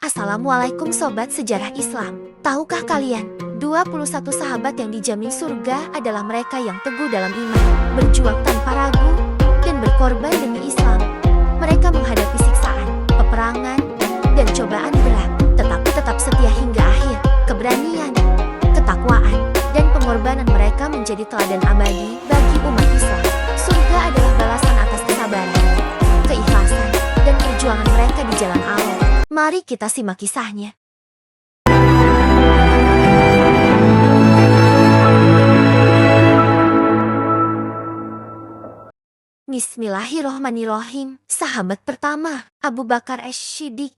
Assalamualaikum Sobat Sejarah Islam. Tahukah kalian, 21 sahabat yang dijamin surga adalah mereka yang teguh dalam iman, berjuang tanpa ragu, dan berkorban demi Islam. Mereka menghadapi siksaan, peperangan, dan cobaan berat, tetapi tetap setia hingga akhir. Keberanian, ketakwaan, dan pengorbanan mereka menjadi teladan abadi bagi umat Islam. Surga adalah balasan atas kesabaran, keikhlasan, dan perjuangan mereka di jalan Allah. Mari kita simak kisahnya. Bismillahirrohmanirrohim. Sahabat pertama, Abu Bakar As-Siddiq.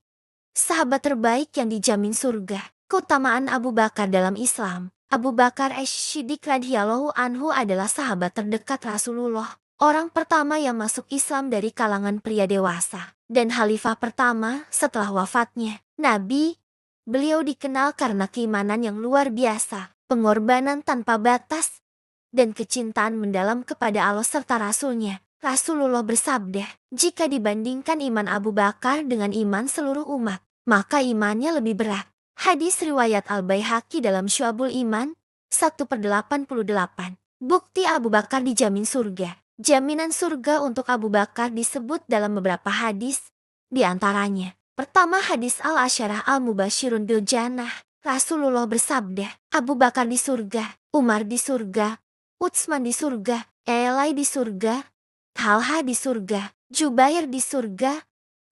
Sahabat terbaik yang dijamin surga. Keutamaan Abu Bakar dalam Islam. Abu Bakar As-Siddiq radhiyallahu anhu adalah sahabat terdekat Rasulullah. Orang pertama yang masuk Islam dari kalangan pria dewasa. Dan khalifah pertama setelah wafatnya Nabi. Beliau dikenal karena keimanan yang luar biasa, pengorbanan tanpa batas, dan kecintaan mendalam kepada Allah serta Rasul-Nya. Rasulullah bersabda, jika dibandingkan iman Abu Bakar dengan iman seluruh umat, maka imannya lebih berat. Hadis riwayat Al-Baihaqi dalam Syu'abul Iman 1/88. Bukti Abu Bakar dijamin surga. Jaminan surga untuk Abu Bakar disebut dalam beberapa hadis, di antaranya. Pertama, hadis Al-Asyarah Al-Mubashirun bil Jannah. Rasulullah bersabda, Abu Bakar di surga, Umar di surga, Utsman di surga, Eli di surga, Talha di surga, Jubair di surga,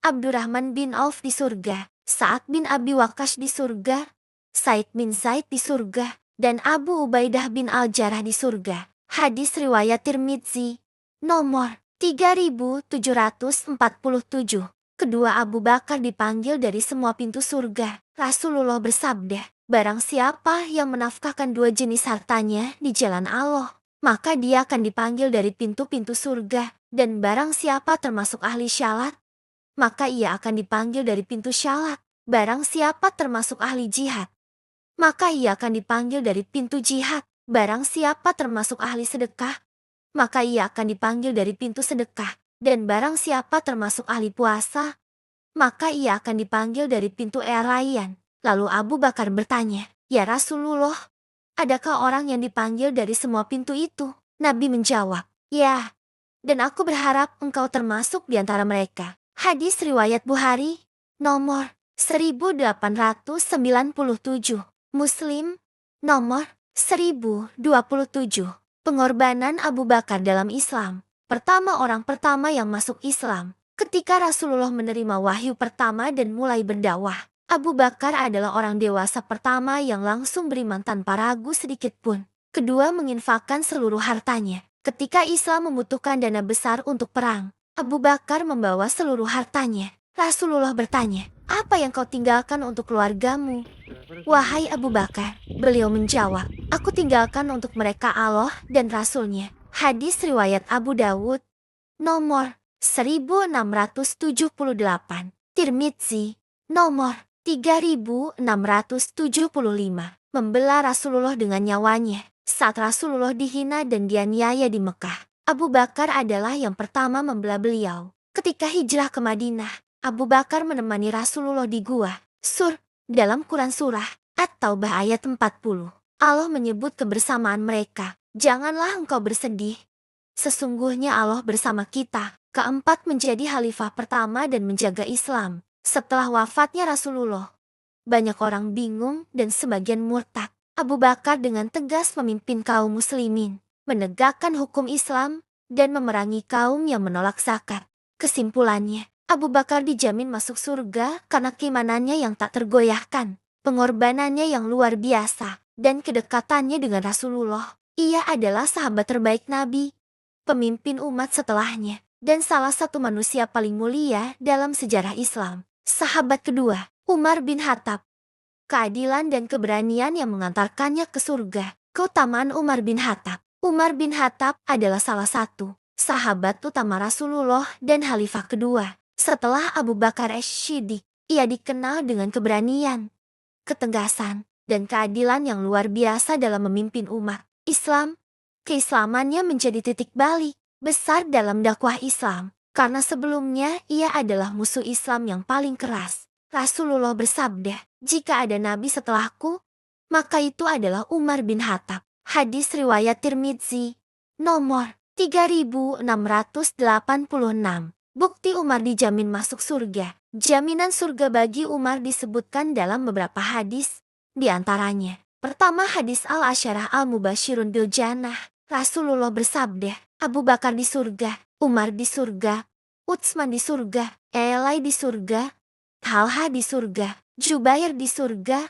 Abdurrahman bin Auf di surga, Sa'ad bin Abi Waqqas di surga, Said bin Zaid di surga, dan Abu Ubaidah bin Al-Jarrah di surga. Hadis riwayat Tirmidzi, nomor 3747. Kedua, Abu Bakar dipanggil dari semua pintu surga. Rasulullah bersabda, barang siapa yang menafkahkan dua jenis hartanya di jalan Allah, maka dia akan dipanggil dari pintu-pintu surga. Dan barang siapa termasuk ahli syalat, maka ia akan dipanggil dari pintu syalat. Barang siapa termasuk ahli jihad, maka ia akan dipanggil dari pintu jihad. Barang siapa termasuk ahli sedekah, maka ia akan dipanggil dari pintu sedekah. Dan barang siapa termasuk ahli puasa, maka ia akan dipanggil dari pintu rayyan. Lalu Abu Bakar bertanya, ya Rasulullah, adakah orang yang dipanggil dari semua pintu itu? Nabi menjawab, ya, dan aku berharap engkau termasuk di antara mereka. Hadis riwayat Bukhari, nomor 1897. Muslim, nomor 1027. Pengorbanan Abu Bakar dalam Islam. Pertama, orang pertama yang masuk Islam. Ketika Rasulullah menerima wahyu pertama dan mulai berdakwah, Abu Bakar adalah orang dewasa pertama yang langsung beriman tanpa ragu sedikit pun. Kedua, menginfakkan seluruh hartanya. Ketika Islam membutuhkan dana besar untuk perang, Abu Bakar membawa seluruh hartanya. Rasulullah bertanya, apa yang kau tinggalkan untuk keluargamu? Wahai Abu Bakar, beliau menjawab, aku tinggalkan untuk mereka Allah dan Rasul-Nya. Hadis riwayat Abu Dawud, nomor 1678. Tirmidzi, nomor 3675. Membela Rasulullah dengan nyawanya. Saat Rasulullah dihina dan dianiaya di Mekah, Abu Bakar adalah yang pertama membela beliau. Ketika hijrah ke Madinah, Abu Bakar menemani Rasulullah di gua Sur. Dalam Quran Surah At-Taubah ayat 40, Allah menyebut kebersamaan mereka. Janganlah engkau bersedih. Sesungguhnya Allah bersama kita. Keempat, menjadi khalifah pertama dan menjaga Islam. Setelah wafatnya Rasulullah, banyak orang bingung dan sebagian murtad. Abu Bakar dengan tegas memimpin kaum muslimin, menegakkan hukum Islam, dan memerangi kaum yang menolak zakat. Kesimpulannya, Abu Bakar dijamin masuk surga karena keimanannya yang tak tergoyahkan, pengorbanannya yang luar biasa, dan kedekatannya dengan Rasulullah. Ia adalah sahabat terbaik Nabi, pemimpin umat setelahnya, dan salah satu manusia paling mulia dalam sejarah Islam. Sahabat kedua, Umar bin Khattab. Keadilan dan keberanian yang mengantarkannya ke surga. Keutamaan Umar bin Khattab. Umar bin Khattab adalah salah satu sahabat utama Rasulullah dan khalifah kedua setelah Abu Bakar As-Siddiq. Ia dikenal dengan keberanian, ketegasan, dan keadilan yang luar biasa dalam memimpin umat Islam. Keislamannya menjadi titik balik besar dalam dakwah Islam, karena sebelumnya ia adalah musuh Islam yang paling keras. Rasulullah bersabda, jika ada nabi setelahku, maka itu adalah Umar bin Khattab. Hadis riwayat Tirmidzi, nomor 3686. Bukti Umar dijamin masuk surga. Jaminan surga bagi Umar disebutkan dalam beberapa hadis, di antaranya. Pertama, hadis Al-Asyarah Al-Mubashirun bil Jannah. Rasulullah bersabda, Abu Bakar di surga, Umar di surga, Utsman di surga, Eli di surga, Talha di surga, Jubair di surga,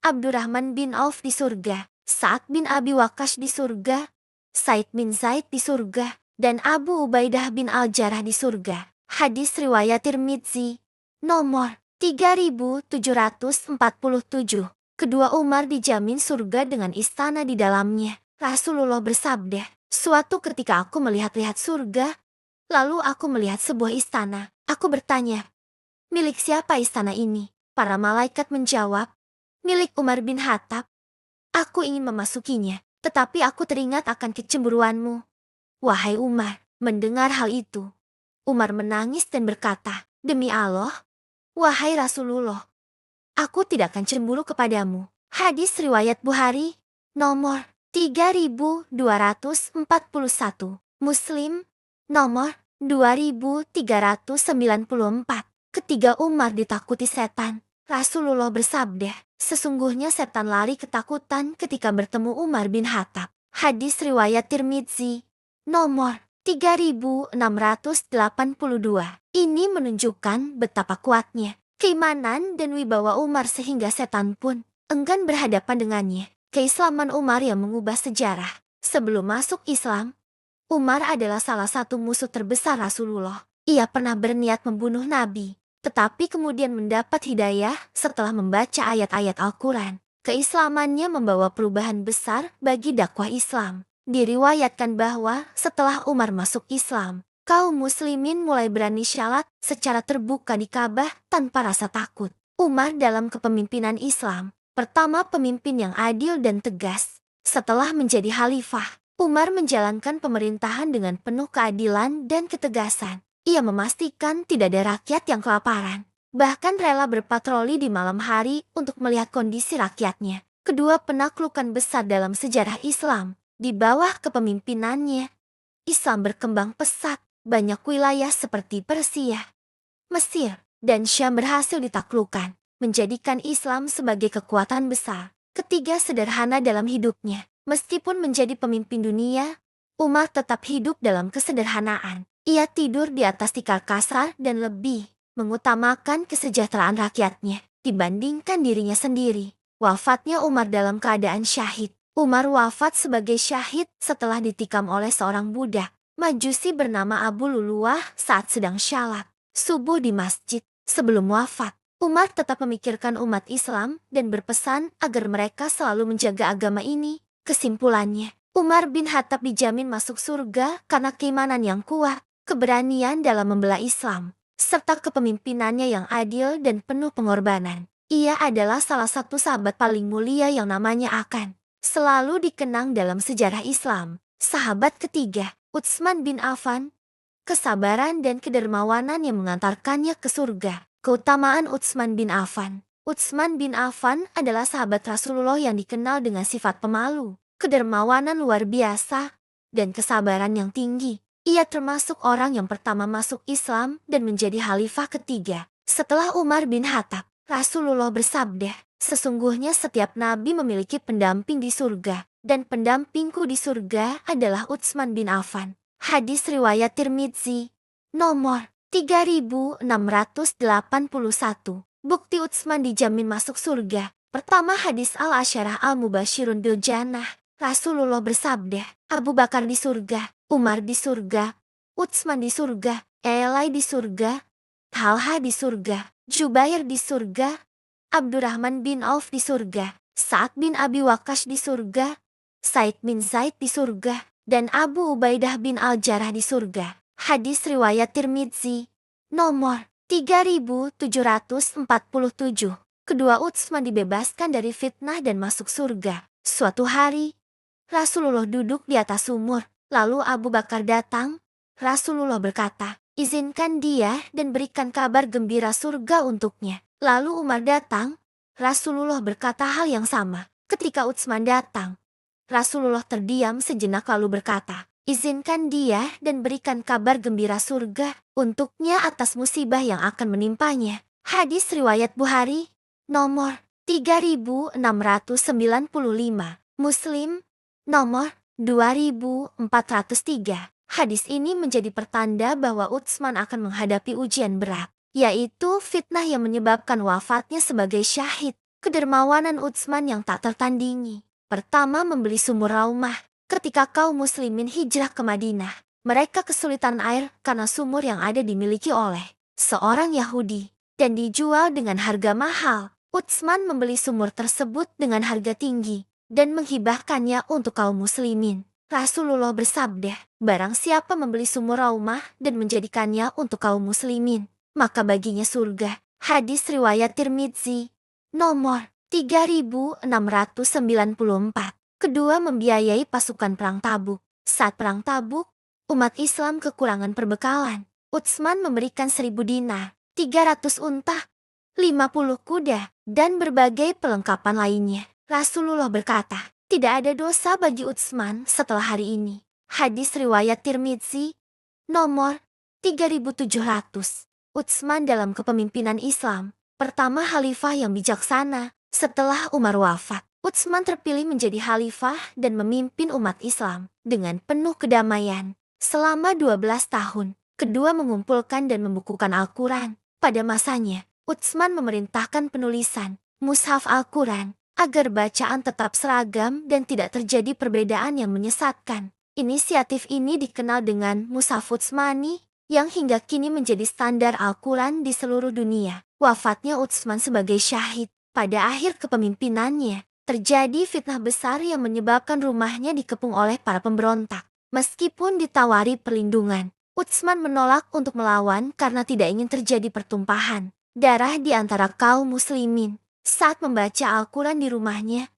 Abdurrahman bin Auf di surga, Sa'ad bin Abi Waqqas di surga, Said bin Zaid di surga, dan Abu Ubaidah bin Al-Jarrah di surga. Hadis riwayat Tirmidzi, nomor 3747. Kedua Umar dijamin surga dengan istana di dalamnya. Rasulullah bersabda, suatu ketika aku melihat-lihat surga, lalu aku melihat sebuah istana. Aku bertanya, milik siapa istana ini? Para malaikat menjawab, milik Umar bin Khattab. Aku ingin memasukinya, tetapi aku teringat akan kecemburuanmu. Wahai Umar, mendengar hal itu, Umar menangis dan berkata, demi Allah, wahai Rasulullah, aku tidak akan cemburu kepadamu. Hadis riwayat Bukhari, nomor 3241. Muslim, nomor 2394. Ketiga Umar ditakuti setan. Rasulullah bersabda, sesungguhnya setan lari ketakutan ketika bertemu Umar bin Khattab. Hadis riwayat Tirmidzi, nomor 3682. Ini menunjukkan betapa kuatnya keimanan dan wibawa Umar sehingga setan pun enggan berhadapan dengannya. Keislaman Umar yang mengubah sejarah. Sebelum masuk Islam, Umar adalah salah satu musuh terbesar Rasulullah. Ia pernah berniat membunuh Nabi, tetapi kemudian mendapat hidayah setelah membaca ayat-ayat Al-Quran. Keislamannya membawa perubahan besar bagi dakwah Islam. Diriwayatkan bahwa setelah Umar masuk Islam, kaum muslimin mulai berani syalat secara terbuka di Ka'bah tanpa rasa takut. Umar dalam kepemimpinan Islam, pertama pemimpin yang adil dan tegas. Setelah menjadi khalifah, Umar menjalankan pemerintahan dengan penuh keadilan dan ketegasan. Ia memastikan tidak ada rakyat yang kelaparan, bahkan rela berpatroli di malam hari untuk melihat kondisi rakyatnya. Kedua penaklukan besar dalam sejarah Islam, di bawah kepemimpinannya, Islam berkembang pesat. Banyak wilayah seperti Persia, Mesir, dan Syam berhasil ditaklukkan, menjadikan Islam sebagai kekuatan besar. Ketiga, sederhana dalam hidupnya. Meskipun menjadi pemimpin dunia, Umar tetap hidup dalam kesederhanaan. Ia tidur di atas tikar kasar dan lebih mengutamakan kesejahteraan rakyatnya dibandingkan dirinya sendiri. Wafatnya Umar dalam keadaan syahid. Umar wafat sebagai syahid setelah ditikam oleh seorang budak Majusi bernama Abu Luluah saat sedang syalat subuh di masjid. Sebelum wafat, Umar tetap memikirkan umat Islam dan berpesan agar mereka selalu menjaga agama ini. Kesimpulannya, Umar bin Khattab dijamin masuk surga karena keimanan yang kuat, keberanian dalam membela Islam, serta kepemimpinannya yang adil dan penuh pengorbanan. Ia adalah salah satu sahabat paling mulia yang namanya akan selalu dikenang dalam sejarah Islam. Sahabat ketiga, Utsman bin Affan. Kesabaran dan kedermawanan yang mengantarkannya ke surga. Keutamaan Utsman bin Affan. Utsman bin Affan adalah sahabat Rasulullah yang dikenal dengan sifat pemalu, kedermawanan luar biasa, dan kesabaran yang tinggi. Ia termasuk orang yang pertama masuk Islam dan menjadi khalifah ketiga setelah Umar bin Khattab. Rasulullah bersabda, sesungguhnya setiap nabi memiliki pendamping di surga, dan pendampingku di surga adalah Utsman bin Affan. Hadis riwayat Tirmidzi, nomor 3681. Bukti Utsman dijamin masuk surga. Pertama, hadis Al-Asyarah Al-Mubashirun bil Jannah. Rasulullah bersabda, Abu Bakar di surga, Umar di surga, Utsman di surga, Eli di surga, Talha di surga, Jubair di surga, Abdurrahman bin Auf di surga, Sa'ad bin Abi Waqqas di surga, Said bin Zaid di surga, dan Abu Ubaidah bin Al-Jarrah di surga. Hadis riwayat Tirmidzi, nomor 3747. Kedua Utsman dibebaskan dari fitnah dan masuk surga. Suatu hari, Rasulullah duduk di atas sumur, lalu Abu Bakar datang. Rasulullah berkata, izinkan dia dan berikan kabar gembira surga untuknya. Lalu Umar datang. Rasulullah berkata hal yang sama. Ketika Utsman datang, Rasulullah terdiam sejenak lalu berkata, "Izinkan dia dan berikan kabar gembira surga untuknya atas musibah yang akan menimpanya." Hadis riwayat Bukhari, nomor 3695, Muslim, nomor 2403. Hadis ini menjadi pertanda bahwa Utsman akan menghadapi ujian berat, yaitu fitnah yang menyebabkan wafatnya sebagai syahid. Kedermawanan Utsman yang tak tertandingi. Pertama, membeli sumur Raumah. Ketika kaum muslimin hijrah ke Madinah, mereka kesulitan air karena sumur yang ada dimiliki oleh seorang Yahudi dan dijual dengan harga mahal. Utsman membeli sumur tersebut dengan harga tinggi dan menghibahkannya untuk kaum muslimin. Rasulullah bersabda, "Barang siapa membeli sumur Raumah dan menjadikannya untuk kaum muslimin, maka baginya surga." Hadis riwayat Tirmidzi, nomor 3694. Kedua, membiayai pasukan perang Tabuk. Saat perang Tabuk, umat Islam kekurangan perbekalan. Utsman memberikan 1000 dinar, 300 unta, 50 kuda, dan berbagai perlengkapan lainnya. Rasulullah berkata, "Tidak ada dosa bagi Utsman setelah hari ini." Hadis riwayat Tirmidzi, nomor 3700. Utsman dalam kepemimpinan Islam. Pertama, khalifah yang bijaksana. Setelah Umar wafat, Utsman terpilih menjadi khalifah dan memimpin umat Islam dengan penuh kedamaian selama 12 tahun. Kedua, mengumpulkan dan membukukan Al-Quran. Pada masanya, Utsman memerintahkan penulisan mushaf Al-Quran agar bacaan tetap seragam dan tidak terjadi perbedaan yang menyesatkan. Inisiatif ini dikenal dengan Mushaf Utsmani yang hingga kini menjadi standar Al-Quran di seluruh dunia. Wafatnya Utsman sebagai syahid. Pada akhir kepemimpinannya, terjadi fitnah besar yang menyebabkan rumahnya dikepung oleh para pemberontak. Meskipun ditawari perlindungan, Utsman menolak untuk melawan karena tidak ingin terjadi pertumpahan darah di antara kaum muslimin. Saat membaca Al-Quran di rumahnya,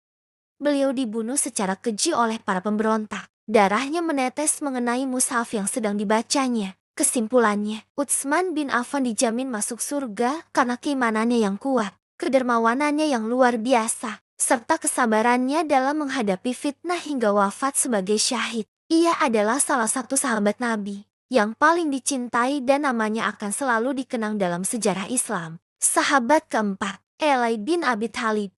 beliau dibunuh secara keji oleh para pemberontak. Darahnya menetes mengenai mushaf yang sedang dibacanya. Kesimpulannya, Utsman bin Affan dijamin masuk surga karena keimanannya yang kuat, kedermawanannya yang luar biasa, serta kesabarannya dalam menghadapi fitnah hingga wafat sebagai syahid. Ia adalah salah satu sahabat Nabi yang paling dicintai dan namanya akan selalu dikenang dalam sejarah Islam. Sahabat keempat, Ali bin Abi Thalib.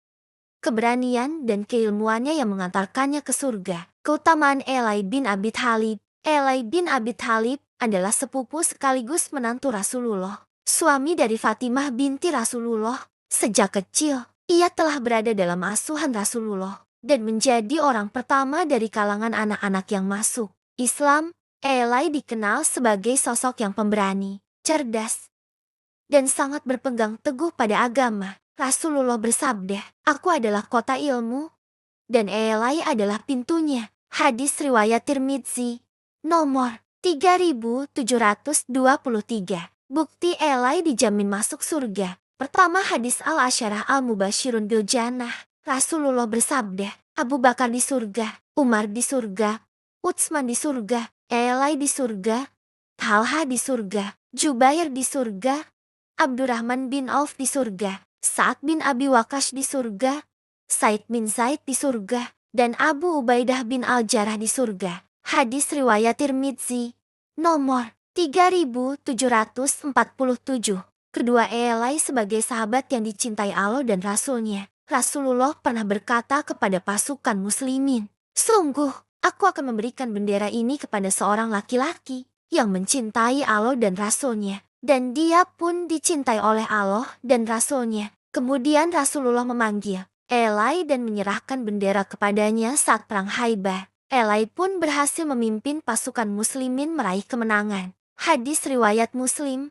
Keberanian dan keilmuannya yang mengantarkannya ke surga. Keutamaan Ali bin Abi Thalib. Ali bin Abi Thalib adalah sepupu sekaligus menantu Rasulullah, suami dari Fatimah binti Rasulullah. Sejak kecil, ia telah berada dalam asuhan Rasulullah dan menjadi orang pertama dari kalangan anak-anak yang masuk Islam. Ali dikenal sebagai sosok yang pemberani, cerdas, dan sangat berpegang teguh pada agama. Rasulullah bersabda, "Aku adalah kota ilmu, dan Ali adalah pintunya." Hadis riwayat Tirmidzi, nomor 3723. Bukti Ali dijamin masuk surga. Pertama, hadis Al-Asyarah Al-Mubashirun bil Jannah. Rasulullah bersabda, Abu Bakar di surga, Umar di surga, Utsman di surga, Ali di surga, Talha di surga, Jubair di surga, Abdurrahman bin Auf di surga, Sa'ad bin Abi Waqqas di surga, Said bin Zaid di surga, dan Abu Ubaidah bin Al-Jarrah di surga. Hadis riwayat Tirmidzi, nomor 3747. Kedua, Ali sebagai sahabat yang dicintai Allah dan Rasulnya. Rasulullah pernah berkata kepada pasukan muslimin, "Sungguh, aku akan memberikan bendera ini kepada seorang laki-laki yang mencintai Allah dan Rasulnya, dan dia pun dicintai oleh Allah dan Rasulnya." Kemudian Rasulullah memanggil Ali dan menyerahkan bendera kepadanya saat perang Khaibar. Ali pun berhasil memimpin pasukan muslimin meraih kemenangan. Hadis riwayat Muslim,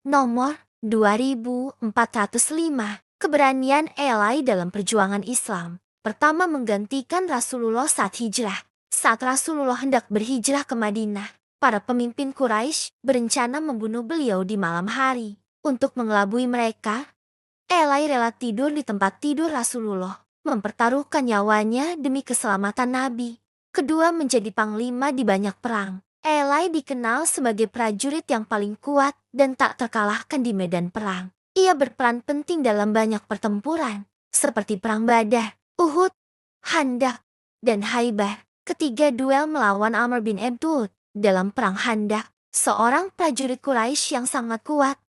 nomor 2405. Keberanian Ali dalam perjuangan Islam. Pertama, menggantikan Rasulullah saat hijrah. Saat Rasulullah hendak berhijrah ke Madinah, para pemimpin Quraisy berencana membunuh beliau di malam hari. Untuk mengelabui mereka, Ali rela tidur di tempat tidur Rasulullah, mempertaruhkan nyawanya demi keselamatan Nabi. Kedua, menjadi panglima di banyak perang. Ali dikenal sebagai prajurit yang paling kuat dan tak terkalahkan di medan perang. Ia berperan penting dalam banyak pertempuran, seperti Perang Badar, Uhud, Khandaq, dan Haibah. Ketiga duel melawan Amr bin Abdul. Dalam Perang Khandaq, seorang prajurit Quraisy yang sangat kuat,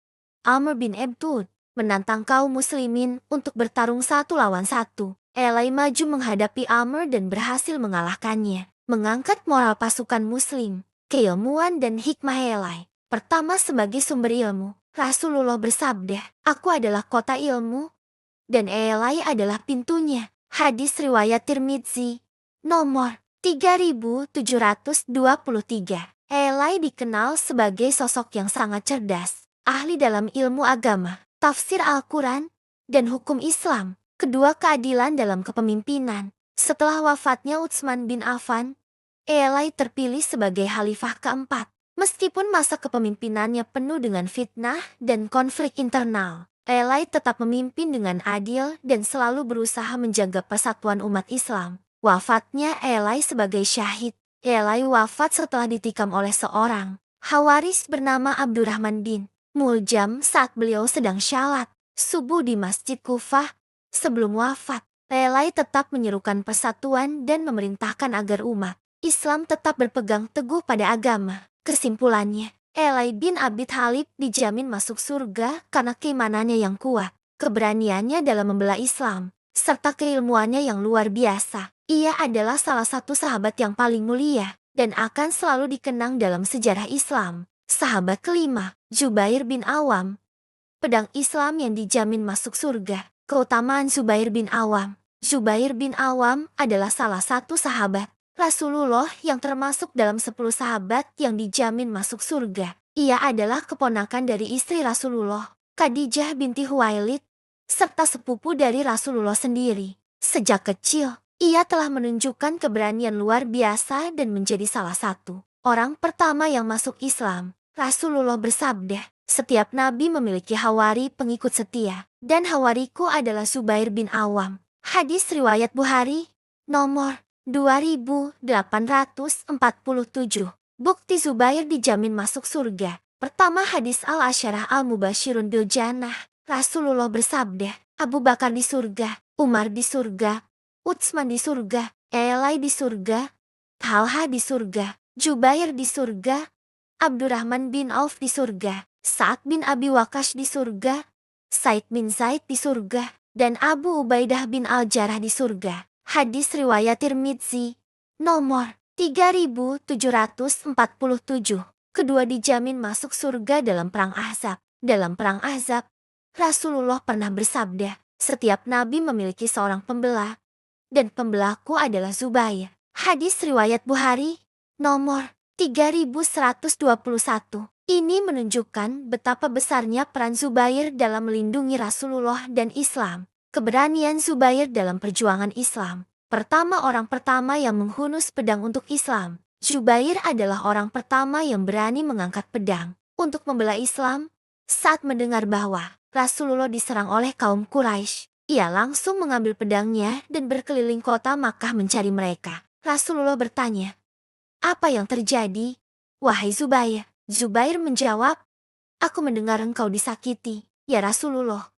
Amr bin Abdul, menantang kaum muslimin untuk bertarung 1 lawan 1. Elai maju menghadapi Amr dan berhasil mengalahkannya. Mengangkat moral pasukan muslim, keilmuan dan hikmah Elai. Pertama, sebagai sumber ilmu, Rasulullah bersabda, "Aku adalah kota ilmu, dan Elai adalah pintunya." Hadis riwayat Tirmidzi, nomor 3723. Elai dikenal sebagai sosok yang sangat cerdas, ahli dalam ilmu agama, tafsir Al-Quran, dan hukum Islam. Kedua, keadilan dalam kepemimpinan. Setelah wafatnya Utsman bin Affan, Elai terpilih sebagai khalifah keempat. Meskipun masa kepemimpinannya penuh dengan fitnah dan konflik internal, Elai tetap memimpin dengan adil dan selalu berusaha menjaga persatuan umat Islam. Wafatnya Elai sebagai syahid. Elai wafat setelah ditikam oleh seorang Khawaris bernama Abdurrahman bin Muljam saat beliau sedang syalat subuh di Masjid Kufah. Sebelum wafat, Elai tetap menyerukan persatuan dan memerintahkan agar umat Islam tetap berpegang teguh pada agama. Kesimpulannya, Elai bin Abi Thalib dijamin masuk surga karena keimanannya yang kuat, keberaniannya dalam membela Islam, serta keilmuannya yang luar biasa. Ia adalah salah satu sahabat yang paling mulia dan akan selalu dikenang dalam sejarah Islam. Sahabat kelima, Zubair bin Awam, pedang Islam yang dijamin masuk surga. Keutamaan Zubair bin Awam. Zubair bin Awam adalah salah satu sahabat Rasulullah yang termasuk dalam 10 sahabat yang dijamin masuk surga. Ia adalah keponakan dari istri Rasulullah, Khadijah binti Huwailid, serta sepupu dari Rasulullah sendiri. Sejak kecil, ia telah menunjukkan keberanian luar biasa dan menjadi salah satu orang pertama yang masuk Islam. Rasulullah bersabda, "Setiap nabi memiliki hawari pengikut setia, dan hawariku adalah Zubair bin Awam." Hadis riwayat Bukhari, nomor 2847. Bukti Zubair dijamin masuk surga. Pertama, hadis Al-Asyarah Al-Mubashirun bil Jannah. Rasulullah bersabda, Abu Bakar di surga, Umar di surga, Utsman di surga, Elai di surga, Talha di surga, Jubair di surga, Abdurrahman bin Auf di surga, Sa'ad bin Abi Waqqas di surga, Said bin Zaid di surga, dan Abu Ubaidah bin Al-Jarrah di surga. Hadis riwayat Tirmidzi, nomor 3747. Kedua dijamin masuk surga dalam Perang Ahzab. Dalam Perang Ahzab, Rasulullah pernah bersabda, "Setiap nabi memiliki seorang pembela, dan pembelaku adalah Zubair." Hadis riwayat Bukhari, nomor 3121. Ini menunjukkan betapa besarnya peran Zubair dalam melindungi Rasulullah dan Islam. Keberanian Zubair dalam perjuangan Islam. Pertama, orang pertama yang menghunus pedang untuk Islam. Zubair adalah orang pertama yang berani mengangkat pedang untuk membela Islam. Saat mendengar bahwa Rasulullah diserang oleh kaum Quraisy, ia langsung mengambil pedangnya dan berkeliling kota Makkah mencari mereka. Rasulullah bertanya, "Apa yang terjadi, wahai Zubair?" Zubair menjawab, "Aku mendengar engkau disakiti, ya Rasulullah.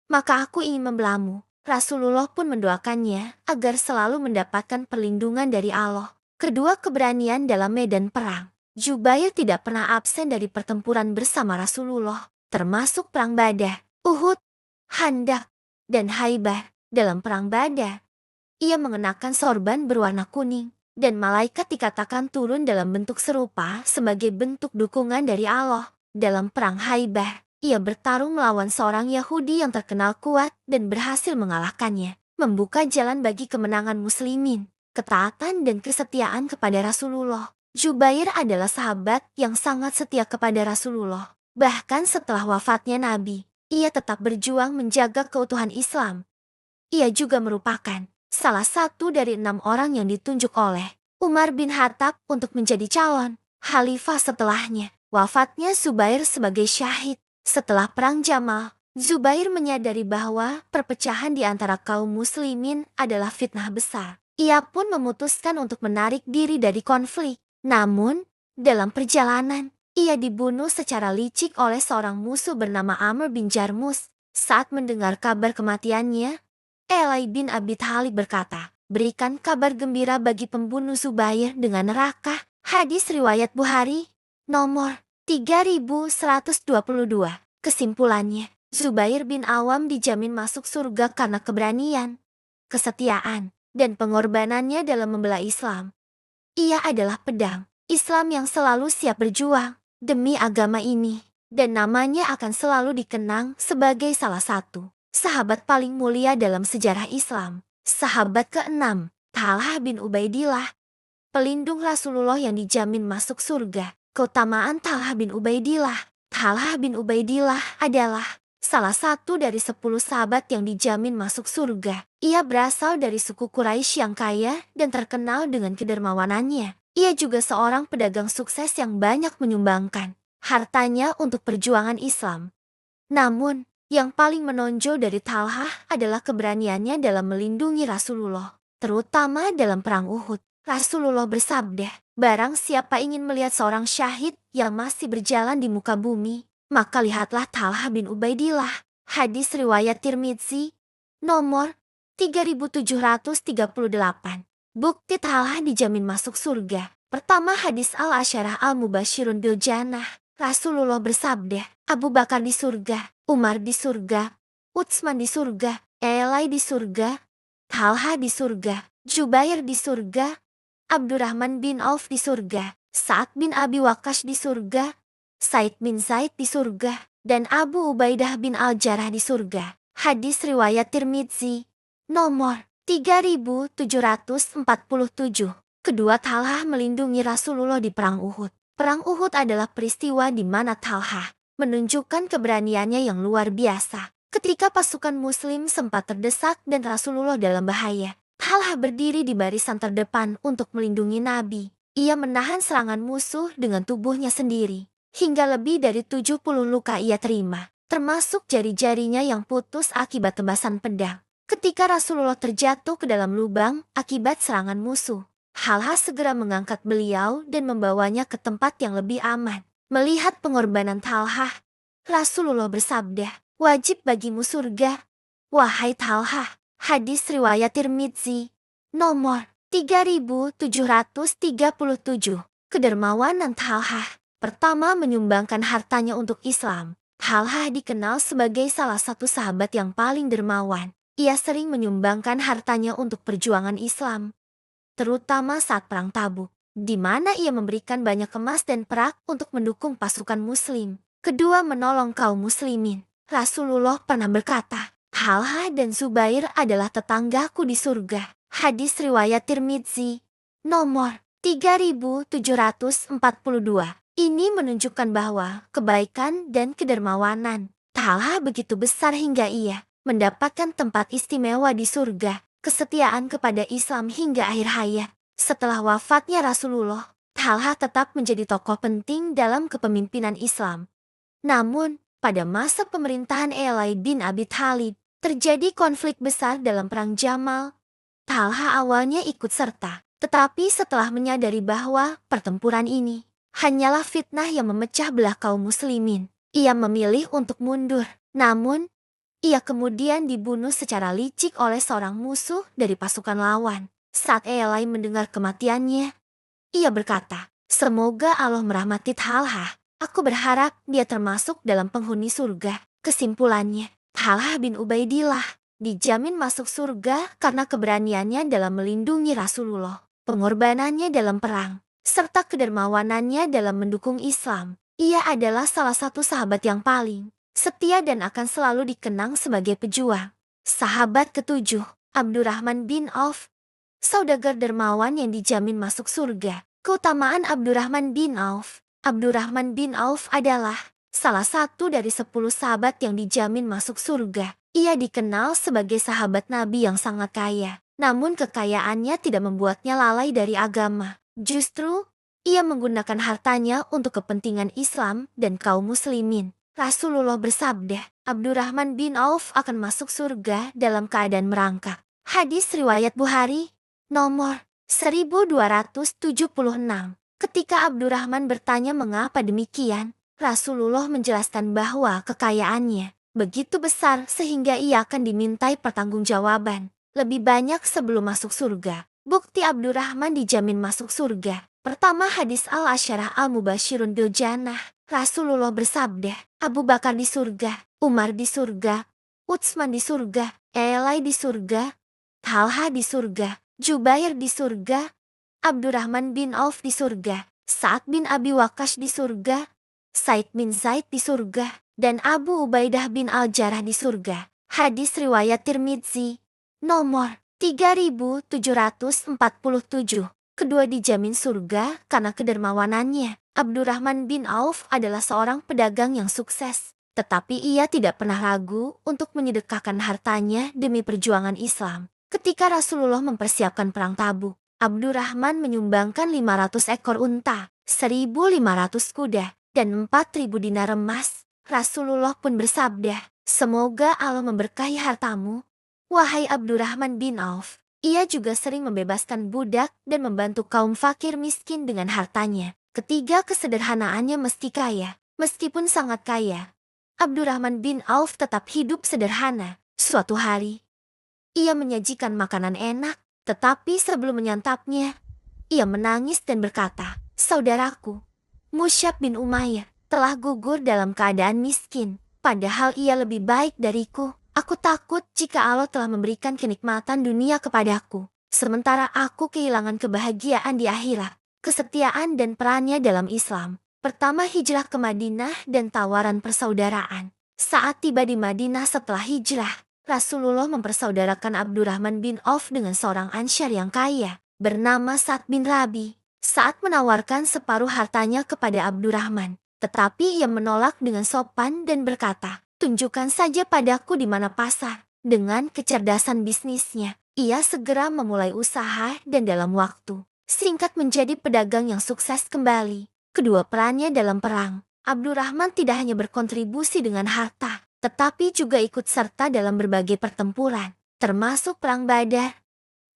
Maka aku ingin membelamu." Rasulullah pun mendoakannya agar selalu mendapatkan perlindungan dari Allah. Kedua, keberanian dalam medan perang. Zubair tidak pernah absen dari pertempuran bersama Rasulullah, termasuk Perang Badar, Uhud, Khandaq, dan Haibah. Dalam Perang Badar, ia mengenakan sorban berwarna kuning, dan malaikat dikatakan turun dalam bentuk serupa sebagai bentuk dukungan dari Allah. Dalam Perang Haibah, ia bertarung melawan seorang Yahudi yang terkenal kuat dan berhasil mengalahkannya, membuka jalan bagi kemenangan muslimin. Ketaatan dan kesetiaan kepada Rasulullah. Zubair adalah sahabat yang sangat setia kepada Rasulullah. Bahkan setelah wafatnya Nabi, ia tetap berjuang menjaga keutuhan Islam. Ia juga merupakan salah satu dari 6 orang yang ditunjuk oleh Umar bin Khattab untuk menjadi calon khalifah setelahnya. Wafatnya Zubair sebagai syahid. Setelah Perang Jamal, Zubair menyadari bahwa perpecahan di antara kaum muslimin adalah fitnah besar. Ia pun memutuskan untuk menarik diri dari konflik. Namun, dalam perjalanan, ia dibunuh secara licik oleh seorang musuh bernama Amr bin Jarmus. Saat mendengar kabar kematiannya, Ali bin Abi Thalib berkata, "Berikan kabar gembira bagi pembunuh Zubair dengan neraka." Hadis riwayat Bukhari, nomor 3122. Kesimpulannya, Zubair bin Awam dijamin masuk surga karena keberanian, kesetiaan, dan pengorbanannya dalam membela Islam. Ia adalah pedang Islam yang selalu siap berjuang demi agama ini, dan namanya akan selalu dikenang sebagai salah satu sahabat paling mulia dalam sejarah Islam. Sahabat keenam, Talha bin Ubaidillah, pelindung Rasulullah yang dijamin masuk surga. Keutamaan Talha bin Ubaidillah. Talha bin Ubaidillah adalah salah satu dari 10 sahabat yang dijamin masuk surga. Ia berasal dari suku Quraisy yang kaya dan terkenal dengan kedermawanannya. Ia juga seorang pedagang sukses yang banyak menyumbangkan hartanya untuk perjuangan Islam. Namun, yang paling menonjol dari Talha adalah keberaniannya dalam melindungi Rasulullah, terutama dalam perang Uhud. Rasulullah bersabda, "Barang siapa ingin melihat seorang syahid yang masih berjalan di muka bumi, maka lihatlah Talha bin Ubaidillah." Hadis riwayat Tirmidzi, nomor 3738. Bukti Talha dijamin masuk surga. Pertama, hadis Al-Asyarah Al-Mubashirun bil Jannah. Rasulullah bersabda, Abu Bakar di surga, Umar di surga, Utsman di surga, Ali di surga, Talha di surga, Jubair di surga, Abdurrahman bin Auf di surga, Sa'ad bin Abi Waqqas di surga, Said bin Zaid di surga, dan Abu Ubaidah bin Al-Jarrah di surga. Hadis riwayat Tirmidzi, nomor 3747. Kedua, Talha melindungi Rasulullah di perang Uhud. Perang Uhud adalah peristiwa di mana Talha menunjukkan keberaniannya yang luar biasa. Ketika pasukan Muslim sempat terdesak dan Rasulullah dalam bahaya, Talha berdiri di barisan terdepan untuk melindungi Nabi. Ia menahan serangan musuh dengan tubuhnya sendiri. Hingga lebih dari 70 luka ia terima, termasuk jari-jarinya yang putus akibat tebasan pedang. Ketika Rasulullah terjatuh ke dalam lubang akibat serangan musuh, Talha segera mengangkat beliau dan membawanya ke tempat yang lebih aman. Melihat pengorbanan Talha, Rasulullah bersabda, "Wajib bagimu surga, wahai Talha." Hadis riwayat Tirmidzi, nomor 3737. Kedermawanan Talha. Pertama, menyumbangkan hartanya untuk Islam. Talha dikenal sebagai salah satu sahabat yang paling dermawan. Ia sering menyumbangkan hartanya untuk perjuangan Islam, terutama saat perang Tabuk, di mana ia memberikan banyak emas dan perak untuk mendukung pasukan Muslim. Kedua, menolong kaum Muslimin. Rasulullah pernah berkata, "Talha dan Zubair adalah tetanggaku di surga." Hadis riwayat Tirmidzi, nomor 3742. Ini menunjukkan bahwa kebaikan dan kedermawanan Talha begitu besar hingga ia mendapatkan tempat istimewa di surga. Kesetiaan kepada Islam hingga akhir hayat. Setelah wafatnya Rasulullah, Talha tetap menjadi tokoh penting dalam kepemimpinan Islam. Namun, pada masa pemerintahan Ali bin Abi Thalib, terjadi konflik besar dalam Perang Jamal. Talha awalnya ikut serta, tetapi setelah menyadari bahwa pertempuran ini hanyalah fitnah yang memecah belah kaum muslimin, ia memilih untuk mundur. Namun, ia kemudian dibunuh secara licik oleh seorang musuh dari pasukan lawan. Saat Ali mendengar kematiannya, ia berkata, "Semoga Allah merahmati Talha. Aku berharap dia termasuk dalam penghuni surga." Kesimpulannya, Talha bin Ubaidillah dijamin masuk surga karena keberaniannya dalam melindungi Rasulullah, pengorbanannya dalam perang, serta kedermawanannya dalam mendukung Islam. Ia adalah salah satu sahabat yang paling setia dan akan selalu dikenang sebagai pejuang. Sahabat ketujuh, Abdurrahman bin Auf, saudagar dermawan yang dijamin masuk surga. Keutamaan Abdurrahman bin Auf. Abdurrahman bin Auf adalah salah satu dari 10 sahabat yang dijamin masuk surga. Ia dikenal sebagai sahabat Nabi yang sangat kaya, namun kekayaannya tidak membuatnya lalai dari agama. Justru, ia menggunakan hartanya untuk kepentingan Islam dan kaum muslimin. Rasulullah bersabda, Abdurrahman bin Auf akan masuk surga dalam keadaan merangkak. Hadis riwayat Bukhari, nomor 1276. Ketika Abdurrahman bertanya mengapa demikian, Rasulullah menjelaskan bahwa kekayaannya begitu besar sehingga ia akan dimintai pertanggungjawaban lebih banyak sebelum masuk surga. Bukti Abdurrahman dijamin masuk surga. Pertama, hadis Al-Asyarah Al-Mubashirun bil Jannah. Rasulullah bersabda, Abu Bakar di surga, Umar di surga, Utsman di surga, Elai di surga, Talha di surga, Jubair di surga, Abdurrahman bin Auf di surga, Sa'ad bin Abi Waqqas di surga, Said bin Zaid di surga, dan Abu Ubaidah bin Al-Jarrah di surga. Hadis riwayat Tirmidzi, nomor 3747. Kedua dijamin surga karena kedermawanannya. Abdurrahman bin Auf adalah seorang pedagang yang sukses, tetapi ia tidak pernah ragu untuk menyedekahkan hartanya demi perjuangan Islam. Ketika Rasulullah mempersiapkan perang Tabuk, Abdurrahman menyumbangkan 500 ekor unta, 1.500 kuda, dan 4.000 dinar emas. Rasulullah pun bersabda, semoga Allah memberkahi hartamu, wahai Abdurrahman bin Auf. Ia juga sering membebaskan budak dan membantu kaum fakir miskin dengan hartanya. Ketiga, kesederhanaannya mesti kaya. Meskipun sangat kaya, Abdurrahman bin Auf tetap hidup sederhana. Suatu hari, ia menyajikan makanan enak, tetapi sebelum menyantapnya, ia menangis dan berkata, saudaraku, Musyab bin Umayyah, telah gugur dalam keadaan miskin, padahal ia lebih baik dariku. Aku takut jika Allah telah memberikan kenikmatan dunia kepadaku, sementara aku kehilangan kebahagiaan di akhirat. Kesetiaan dan perannya dalam Islam. Pertama, hijrah ke Madinah dan tawaran persaudaraan. Saat tiba di Madinah setelah hijrah, Rasulullah mempersaudarakan Abdurrahman bin Auf dengan seorang Ansyar yang kaya, bernama Sa'ad bin Rabi. Saat menawarkan separuh hartanya kepada Abdurrahman, tetapi ia menolak dengan sopan dan berkata, tunjukkan saja padaku di mana pasar. Dengan kecerdasan bisnisnya, ia segera memulai usaha dan dalam waktu singkat menjadi pedagang yang sukses kembali. Kedua, perannya dalam perang. Abdurrahman tidak hanya berkontribusi dengan harta, tetapi juga ikut serta dalam berbagai pertempuran, termasuk perang Badar,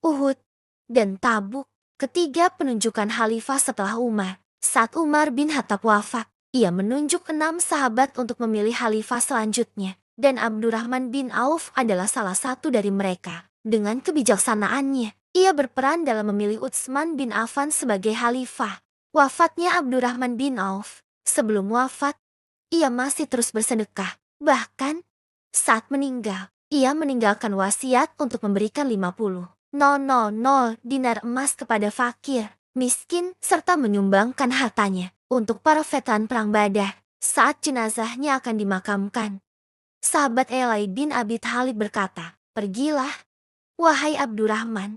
Uhud, dan Tabuk. Ketiga, penunjukan khalifah setelah Umar. Saat Umar bin Khattab wafat, ia menunjuk 6 sahabat untuk memilih khalifah selanjutnya, dan Abdurrahman bin Auf adalah salah satu dari mereka. Dengan kebijaksanaannya, ia berperan dalam memilih Utsman bin Affan sebagai khalifah. Wafatnya Abdurrahman bin Auf. Sebelum wafat, ia masih terus bersedekah. Bahkan, saat meninggal, ia meninggalkan wasiat untuk memberikan 50,000 dinar emas kepada fakir, miskin, serta menyumbangkan hartanya untuk para veteran perang Badar. Saat jenazahnya akan dimakamkan, sahabat Elai bin Abi Thalib berkata, pergilah, wahai Abdurrahman,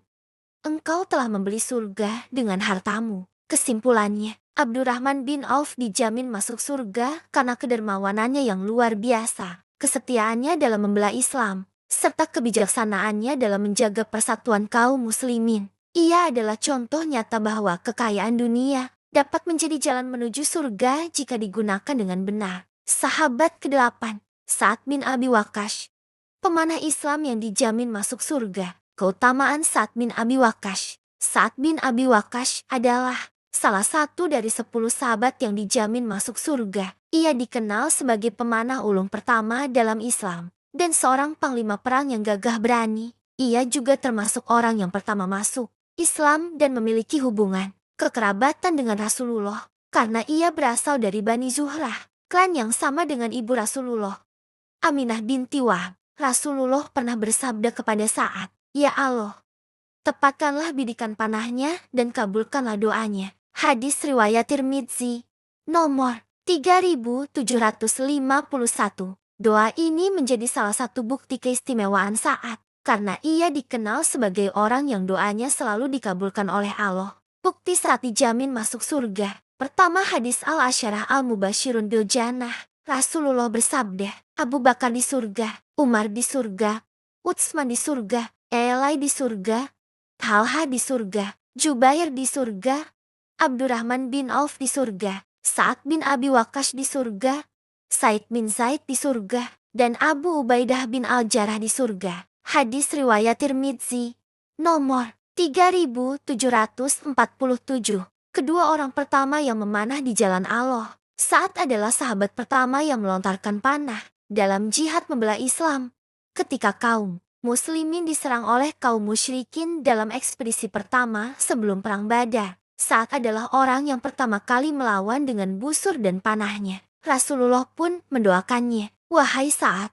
engkau telah membeli surga dengan hartamu. Kesimpulannya, Abdurrahman bin Auf dijamin masuk surga karena kedermawanannya yang luar biasa, kesetiaannya dalam membela Islam, serta kebijaksanaannya dalam menjaga persatuan kaum muslimin. Ia adalah contoh nyata bahwa kekayaan dunia dapat menjadi jalan menuju surga jika digunakan dengan benar. Sahabat ke-8, Sa'ad bin Abi Waqqas, pemanah Islam yang dijamin masuk surga. Keutamaan Sa'ad bin Abi Waqqas. Sa'ad bin Abi Waqqas adalah salah satu dari 10 sahabat yang dijamin masuk surga. Ia dikenal sebagai pemanah ulung pertama dalam Islam dan seorang panglima perang yang gagah berani. Ia juga termasuk orang yang pertama masuk Islam dan memiliki hubungan kekerabatan dengan Rasulullah karena ia berasal dari Bani Zuhrah, klan yang sama dengan ibu Rasulullah, Aminah binti Wahab. Rasulullah pernah bersabda kepada Sa'ad, ya Allah, tepatkanlah bidikan panahnya dan kabulkanlah doanya. Hadis riwayat Tirmidzi, nomor 3751. Doa ini menjadi salah satu bukti keistimewaan Sa'ad, karena ia dikenal sebagai orang yang doanya selalu dikabulkan oleh Allah. Bukti saat dijamin masuk surga. Pertama, hadis Al-Asyarah Al-Mubashirun bil Jannah. Rasulullah bersabda, Abu Bakar di surga, Umar di surga, Utsman di surga, Elai di surga, Talha di surga, Jubair di surga, Abdurrahman bin Auf di surga, Sa'ad bin Abi Waqqas di surga, Said bin Zaid di surga, dan Abu Ubaidah bin Al-Jarrah di surga. Hadis riwayat Tirmidzi, nomor 3747. Kedua orang pertama yang memanah di jalan Allah. Sa'ad adalah sahabat pertama yang melontarkan panah dalam jihad membela Islam. Ketika kaum Muslimin diserang oleh kaum musyrikin dalam ekspedisi pertama sebelum Perang Badar, Sa'ad adalah orang yang pertama kali melawan dengan busur dan panahnya. Rasulullah pun mendoakannya, "Wahai Sa'ad,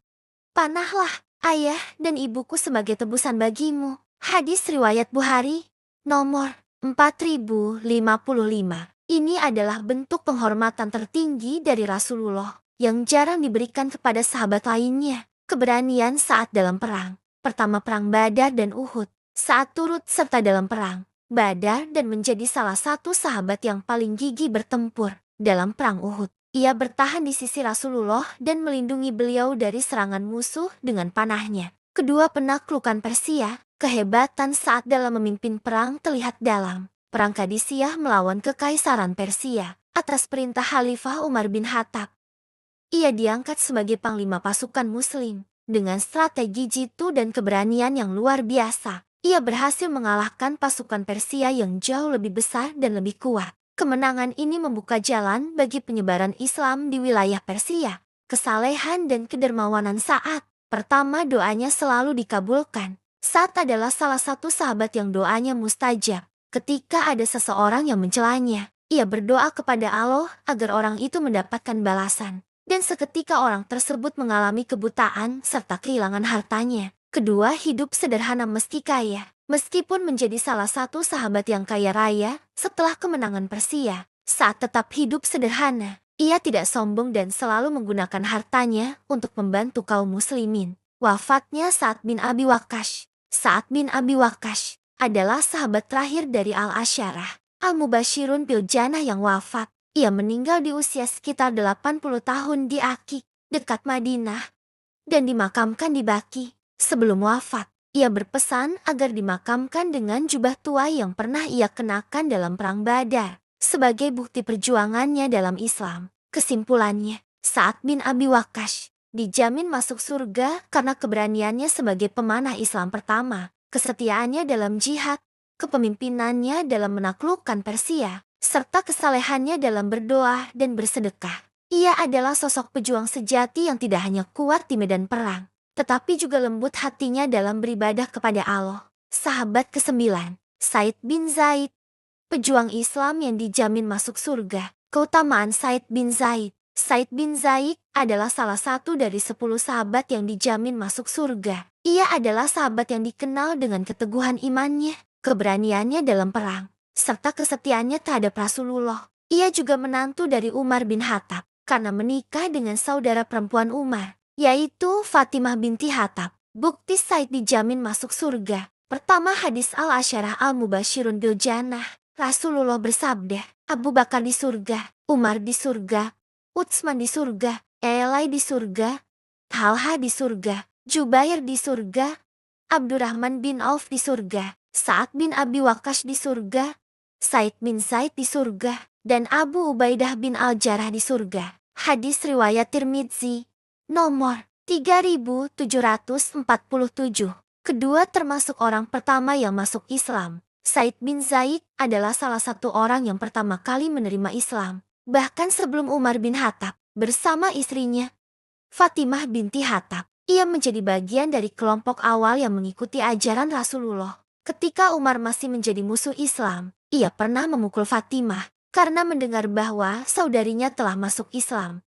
panahlah ayah dan ibuku sebagai tebusan bagimu." Hadis riwayat Bukhari, nomor 4055. Ini adalah bentuk penghormatan tertinggi dari Rasulullah yang jarang diberikan kepada sahabat lainnya. Keberanian saat dalam perang. Pertama Perang Badar dan Uhud. Saat turut serta dalam Perang Badar dan menjadi salah satu sahabat yang paling gigih bertempur. Dalam Perang Uhud, ia bertahan di sisi Rasulullah dan melindungi beliau dari serangan musuh dengan panahnya. Kedua penaklukan Persia, kehebatan saat dalam memimpin perang terlihat dalam Perang Qadisiyah melawan Kekaisaran Persia atas perintah Khalifah Umar bin Khattab. Ia diangkat sebagai panglima pasukan Muslim. Dengan strategi jitu dan keberanian yang luar biasa, ia berhasil mengalahkan pasukan Persia yang jauh lebih besar dan lebih kuat. Kemenangan ini membuka jalan bagi penyebaran Islam di wilayah Persia. Kesalehan dan kedermawanan Sa'ad. Pertama, doanya selalu dikabulkan. Sa'ad adalah salah satu sahabat yang doanya mustajab. Ketika ada seseorang yang mencelanya, ia berdoa kepada Allah agar orang itu mendapatkan balasan. Dan seketika orang tersebut mengalami kebutaan serta kehilangan hartanya. Kedua, hidup sederhana meski kaya. Meskipun menjadi salah satu sahabat yang kaya raya, setelah kemenangan Persia, Sa'ad tetap hidup sederhana. Ia tidak sombong dan selalu menggunakan hartanya untuk membantu kaum muslimin. Wafatnya Sa'ad bin Abi Waqqas. Sa'ad bin Abi Waqqas adalah sahabat terakhir dari Al-Asyarah Al-Mubashirun bil Jannah yang wafat. Ia meninggal di usia sekitar 80 tahun di Akik, dekat Madinah, dan dimakamkan di Baqi. Sebelum wafat, ia berpesan agar dimakamkan dengan jubah tua yang pernah ia kenakan dalam Perang Badar, sebagai bukti perjuangannya dalam Islam. Kesimpulannya, Sa'ad bin Abi Waqqas dijamin masuk surga karena keberaniannya sebagai pemanah Islam pertama, kesetiaannya dalam jihad, kepemimpinannya dalam menaklukkan Persia, serta kesalehannya dalam berdoa dan bersedekah. Ia adalah sosok pejuang sejati yang tidak hanya kuat di medan perang, tetapi juga lembut hatinya dalam beribadah kepada Allah. Sahabat ke-9, Said bin Zaid, pejuang Islam yang dijamin masuk surga. Keutamaan Said bin Zaid. Said bin Zaid adalah salah satu dari 10 sahabat yang dijamin masuk surga. Ia adalah sahabat yang dikenal dengan keteguhan imannya, keberaniannya dalam perang, serta kesetiaannya terhadap Rasulullah. Ia juga menantu dari Umar bin Khattab karena menikah dengan saudara perempuan Umar, yaitu Fatimah binti Khattab. Bukti Said dijamin masuk surga. Pertama, hadis Al-Asyarah Al-Mubashirun bil Jannah. Rasulullah bersabda, Abu Bakar di surga, Umar di surga, Utsman di surga, Elai di surga, Talha di surga, Jubair di surga, Abdurrahman bin Auf di surga, Sa'ad bin Abi Waqqas di surga, Said bin Zaid di surga, dan Abu Ubaidah bin Al-Jarrah di surga. Hadis riwayat Tirmidzi, nomor 3747. Kedua termasuk orang pertama yang masuk Islam. Said bin Zaid adalah salah satu orang yang pertama kali menerima Islam, bahkan sebelum Umar bin Khattab, bersama istrinya, Fatimah binti Khattab. Ia menjadi bagian dari kelompok awal yang mengikuti ajaran Rasulullah. Ketika Umar masih menjadi musuh Islam, ia pernah memukul Fatimah karena mendengar bahwa saudarinya telah masuk Islam.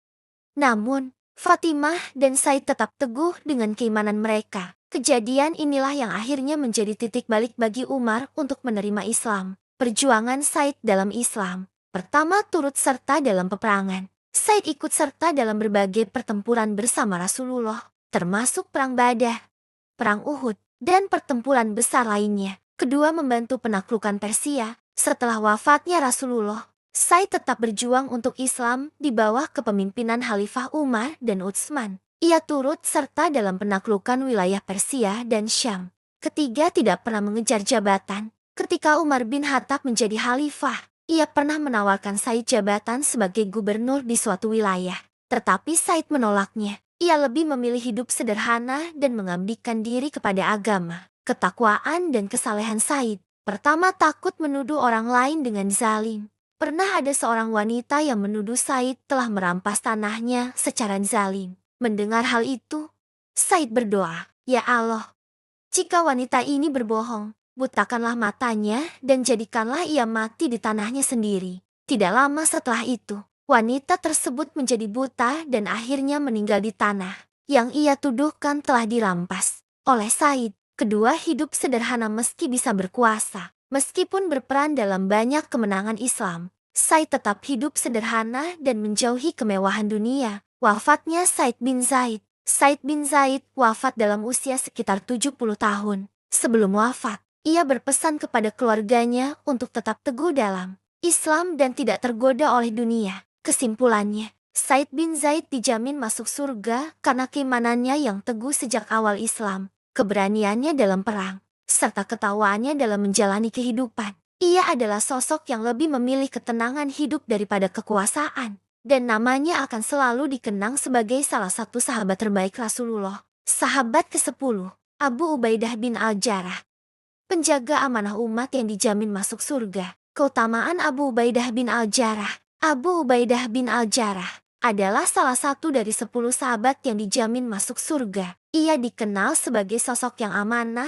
Namun, Fatimah dan Said tetap teguh dengan keimanan mereka. Kejadian inilah yang akhirnya menjadi titik balik bagi Umar untuk menerima Islam. Perjuangan Said dalam Islam. Pertama, turut serta dalam peperangan. Said ikut serta dalam berbagai pertempuran bersama Rasulullah, termasuk Perang Badar, Perang Uhud, dan pertempuran besar lainnya. Kedua, membantu penaklukan Persia. Setelah wafatnya Rasulullah, Said tetap berjuang untuk Islam di bawah kepemimpinan Khalifah Umar dan Utsman. Ia turut serta dalam penaklukan wilayah Persia dan Syam. Ketiga, tidak pernah mengejar jabatan. Ketika Umar bin Khattab menjadi khalifah, ia pernah menawarkan Said jabatan sebagai gubernur di suatu wilayah. Tetapi Said menolaknya. Ia lebih memilih hidup sederhana dan mengabdikan diri kepada agama. Ketakwaan dan kesalehan Said. Pertama, takut menuduh orang lain dengan zalim. Pernah ada seorang wanita yang menuduh Said telah merampas tanahnya secara zalim. Mendengar hal itu, Said berdoa, "Ya Allah, jika wanita ini berbohong, butakanlah matanya dan jadikanlah ia mati di tanahnya sendiri." Tidak lama setelah itu, wanita tersebut menjadi buta dan akhirnya meninggal di tanah yang ia tuduhkan telah dirampas oleh Said. Kedua hidup sederhana meski bisa berkuasa. Meskipun berperan dalam banyak kemenangan Islam, Said tetap hidup sederhana dan menjauhi kemewahan dunia. Wafatnya Said bin Zaid. Said bin Zaid wafat dalam usia sekitar 70 tahun. Sebelum wafat, ia berpesan kepada keluarganya untuk tetap teguh dalam Islam dan tidak tergoda oleh dunia. Kesimpulannya, Said bin Zaid dijamin masuk surga karena keimanannya yang teguh sejak awal Islam, keberaniannya dalam perang, serta ketawaannya dalam menjalani kehidupan. Ia adalah sosok yang lebih memilih ketenangan hidup daripada kekuasaan, dan namanya akan selalu dikenang sebagai salah satu sahabat terbaik Rasulullah. Sahabat ke-10, Abu Ubaidah bin Al-Jarrah, penjaga amanah umat yang dijamin masuk surga. Keutamaan Abu Ubaidah bin Al-Jarrah. Abu Ubaidah bin Al-Jarrah adalah salah satu dari 10 sahabat yang dijamin masuk surga. Ia dikenal sebagai sosok yang amanah,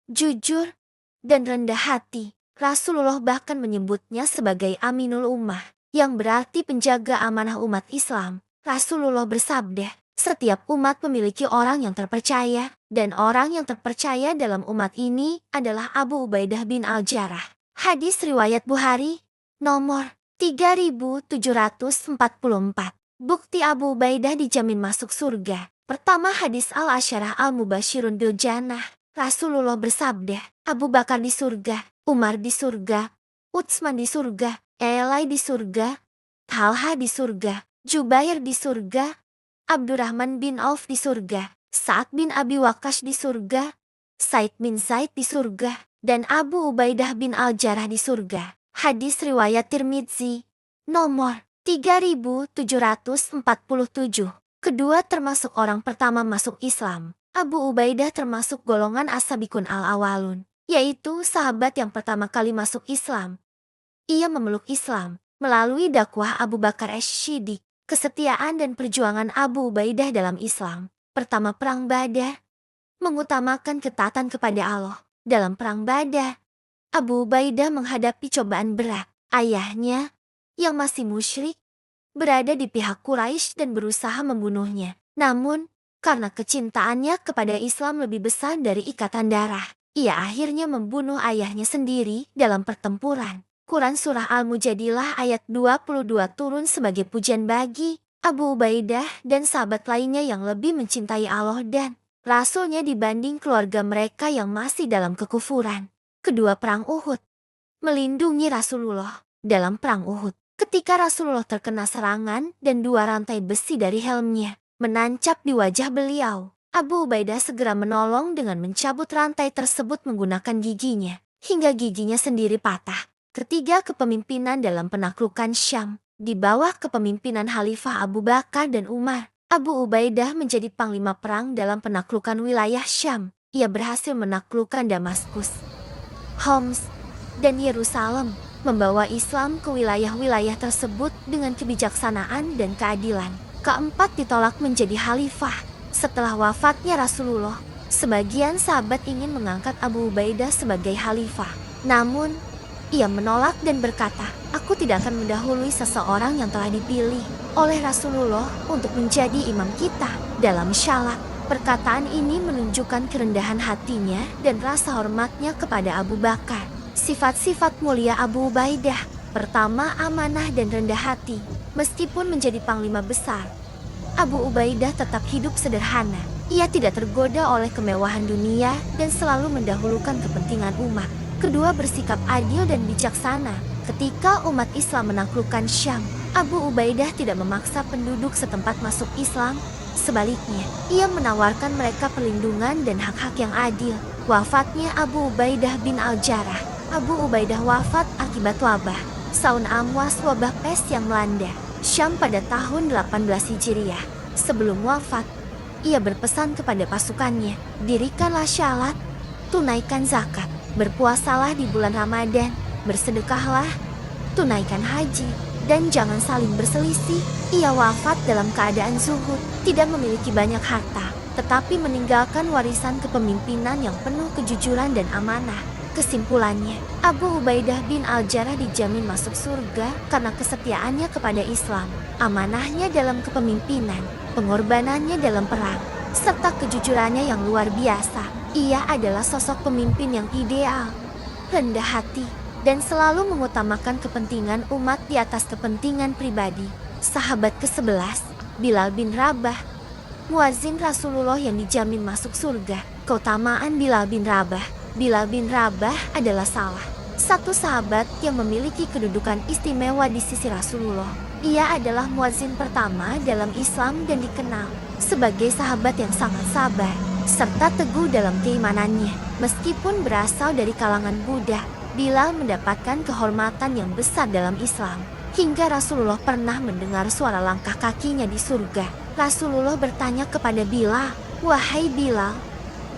jujur, dan rendah hati. Rasulullah bahkan menyebutnya sebagai Aminul Ummah, yang berarti penjaga amanah umat Islam. Rasulullah bersabda, setiap umat memiliki orang yang terpercaya, dan orang yang terpercaya dalam umat ini adalah Abu Ubaidah bin Al-Jarrah. Hadis riwayat Bukhari, nomor 3744. Bukti Abu Ubaidah dijamin masuk surga. Pertama, hadis Al-Asyarah Al-Mubashirun bil Jannah. Rasulullah bersabda, Abu Bakar di surga, Umar di surga, Utsman di surga, Elai di surga, Talha di surga, Jubair di surga, Abdurrahman bin Auf di surga, Sa'ad bin Abi Waqqas di surga, Said bin Zaid di surga, dan Abu Ubaidah bin Al-Jarrah di surga. Hadis riwayat Tirmidzi, nomor 3747. Kedua termasuk orang pertama masuk Islam. Abu Ubaidah termasuk golongan as-sabiqun al-awwalun, yaitu sahabat yang pertama kali masuk Islam. Ia memeluk Islam melalui dakwah Abu Bakar Ash-Shiddiq. Kesetiaan dan perjuangan Abu Ubaidah dalam Islam. Pertama, perang Badar, mengutamakan ketaatan kepada Allah. Dalam perang Badar, Abu Ubaidah menghadapi cobaan berat. Ayahnya, yang masih musyrik, berada di pihak Quraisy dan berusaha membunuhnya. Namun, karena kecintaannya kepada Islam lebih besar dari ikatan darah, ia akhirnya membunuh ayahnya sendiri dalam pertempuran. Quran Surah Al-Mujadilah ayat 22 turun sebagai pujian bagi Abu Ubaidah dan sahabat lainnya yang lebih mencintai Allah dan Rasulnya dibanding keluarga mereka yang masih dalam kekufuran. Kedua, perang Uhud. Melindungi Rasulullah dalam perang Uhud. Ketika Rasulullah terkena serangan dan 2 rantai besi dari helmnya menancap di wajah beliau, Abu Ubaidah segera menolong dengan mencabut rantai tersebut menggunakan giginya, hingga giginya sendiri patah. Ketiga, kepemimpinan dalam penaklukan Syam. Di bawah kepemimpinan Khalifah Abu Bakar dan Umar, Abu Ubaidah menjadi panglima perang dalam penaklukan wilayah Syam. Ia berhasil menaklukkan Damaskus, Homs, dan Yerusalem, membawa Islam ke wilayah-wilayah tersebut dengan kebijaksanaan dan keadilan. Keempat, ditolak menjadi khalifah. Setelah wafatnya Rasulullah, sebagian sahabat ingin mengangkat Abu Ubaidah sebagai khalifah. Namun, ia menolak dan berkata, "Aku tidak akan mendahului seseorang yang telah dipilih oleh Rasulullah untuk menjadi imam kita dalam syalat." Perkataan ini menunjukkan kerendahan hatinya dan rasa hormatnya kepada Abu Bakar. Sifat-sifat mulia Abu Ubaidah. Pertama, amanah dan rendah hati. Meskipun menjadi panglima besar, Abu Ubaidah tetap hidup sederhana. Ia tidak tergoda oleh kemewahan dunia dan selalu mendahulukan kepentingan umat. Kedua, bersikap adil dan bijaksana. Ketika umat Islam menaklukkan Syam, Abu Ubaidah tidak memaksa penduduk setempat masuk Islam. Sebaliknya, ia menawarkan mereka perlindungan dan hak-hak yang adil. Wafatnya Abu Ubaidah bin Al-Jarrah. Abu Ubaidah wafat akibat wabah Saun Amwas, wabah pes yang melanda Syam pada tahun 18 Hijriah. Sebelum wafat, ia berpesan kepada pasukannya, "Dirikanlah syalat, tunaikan zakat, berpuasalah di bulan Ramadan, bersedekahlah, tunaikan haji, dan jangan saling berselisih. Ia wafat dalam keadaan zuhud, tidak memiliki banyak harta, tetapi meninggalkan warisan kepemimpinan yang penuh kejujuran dan amanah. Kesimpulannya, Abu Ubaidah bin Al-Jarrah dijamin masuk surga karena kesetiaannya kepada Islam, amanahnya dalam kepemimpinan, pengorbanannya dalam perang, serta kejujurannya yang luar biasa. Ia adalah sosok pemimpin yang ideal, rendah hati, dan selalu mengutamakan kepentingan umat di atas kepentingan pribadi. Sahabat ke-11, Bilal bin Rabah, muazin Rasulullah yang dijamin masuk surga. Keutamaan Bilal bin Rabah. Bilal bin Rabah adalah salah satu sahabat yang memiliki kedudukan istimewa di sisi Rasulullah. Ia adalah muazin pertama dalam Islam dan dikenal sebagai sahabat yang sangat sabar serta teguh dalam keimanannya. Meskipun berasal dari kalangan Buddha, Bilal mendapatkan kehormatan yang besar dalam Islam. Hingga Rasulullah pernah mendengar suara langkah kakinya di surga. Rasulullah bertanya kepada Bilal, "Wahai Bilal,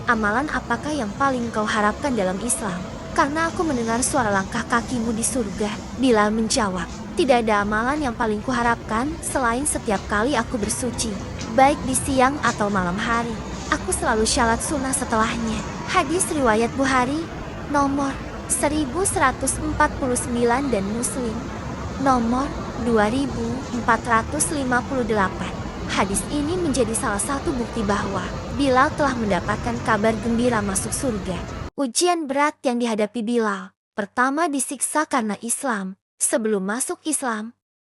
amalan apakah yang paling kau harapkan dalam Islam? Karena aku mendengar suara langkah kakimu di surga." Bilal menjawab, "Tidak ada amalan yang paling kuharapkan selain setiap kali aku bersuci, baik di siang atau malam hari. Aku selalu syalat sunnah setelahnya." Hadis riwayat Bukhari, nomor 1149 dan Muslim, nomor 2458. Hadis ini menjadi salah satu bukti bahwa Bilal telah mendapatkan kabar gembira masuk surga. Ujian berat yang dihadapi Bilal. Pertama, disiksa karena Islam. Sebelum masuk Islam,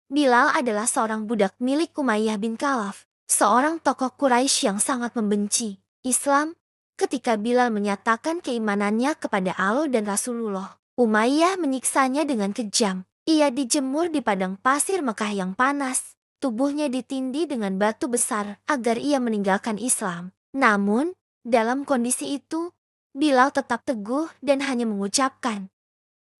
Bilal adalah seorang budak milik Umayyah bin Khalaf, seorang tokoh Quraisy yang sangat membenci Islam. Ketika Bilal menyatakan keimanannya kepada Allah dan Rasulullah, Umayyah menyiksanya dengan kejam. Ia dijemur di padang pasir Mekah yang panas. Tubuhnya ditindih dengan batu besar agar ia meninggalkan Islam. Namun, dalam kondisi itu, Bilal tetap teguh dan hanya mengucapkan,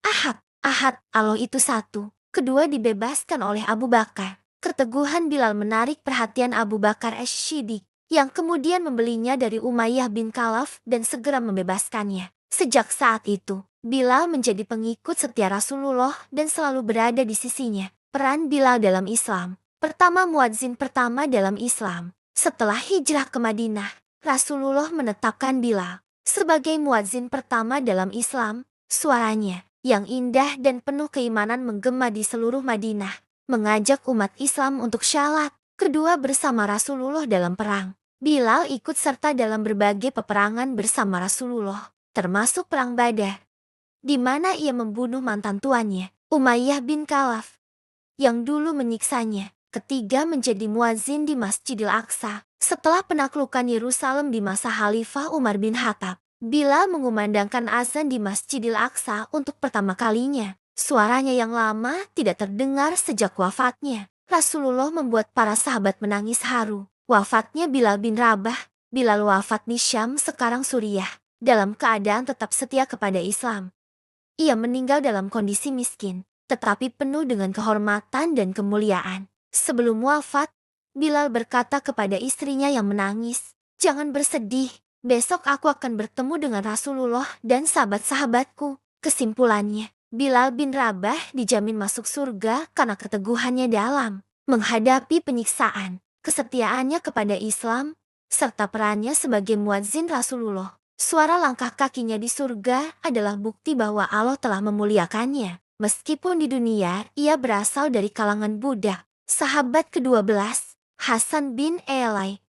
"Ahad, Ahad, Allah itu satu." Kedua dibebaskan oleh Abu Bakar. Keteguhan Bilal menarik perhatian Abu Bakar Ash-Shiddiq, yang kemudian membelinya dari Umayyah bin Khalaf dan segera membebaskannya. Sejak saat itu, Bilal menjadi pengikut setia Rasulullah dan selalu berada di sisinya. Peran Bilal dalam Islam. Pertama, muadzin pertama dalam Islam. Setelah hijrah ke Madinah, Rasulullah menetapkan Bilal sebagai muadzin pertama dalam Islam. Suaranya yang indah dan penuh keimanan menggema di seluruh Madinah, mengajak umat Islam untuk syalat. Kedua, bersama Rasulullah dalam perang. Bilal ikut serta dalam berbagai peperangan bersama Rasulullah, termasuk Perang Badar, di mana ia membunuh mantan tuannya, Umayyah bin Khalaf, yang dulu menyiksanya. Ketiga, menjadi muazin di Masjidil Aqsa. Setelah penaklukan Yerusalem di masa Khalifah Umar bin Khattab, Bilal mengumandangkan azan di Masjidil Aqsa untuk pertama kalinya. Suaranya yang lama tidak terdengar sejak wafatnya. Rasulullah membuat para sahabat menangis haru. Wafatnya Bilal bin Rabah. Bilal wafat di Syam, sekarang Suriah, dalam keadaan tetap setia kepada Islam. Ia meninggal dalam kondisi miskin, tetapi penuh dengan kehormatan dan kemuliaan. Sebelum wafat, Bilal berkata kepada istrinya yang menangis, "Jangan bersedih, besok aku akan bertemu dengan Rasulullah dan sahabat-sahabatku." Kesimpulannya, Bilal bin Rabah dijamin masuk surga karena keteguhannya dalam menghadapi penyiksaan, kesetiaannya kepada Islam, serta perannya sebagai muadzin Rasulullah. Suara langkah kakinya di surga adalah bukti bahwa Allah telah memuliakannya. Meskipun di dunia ia berasal dari kalangan budak. Sahabat ke-12, Hasan bin Elai,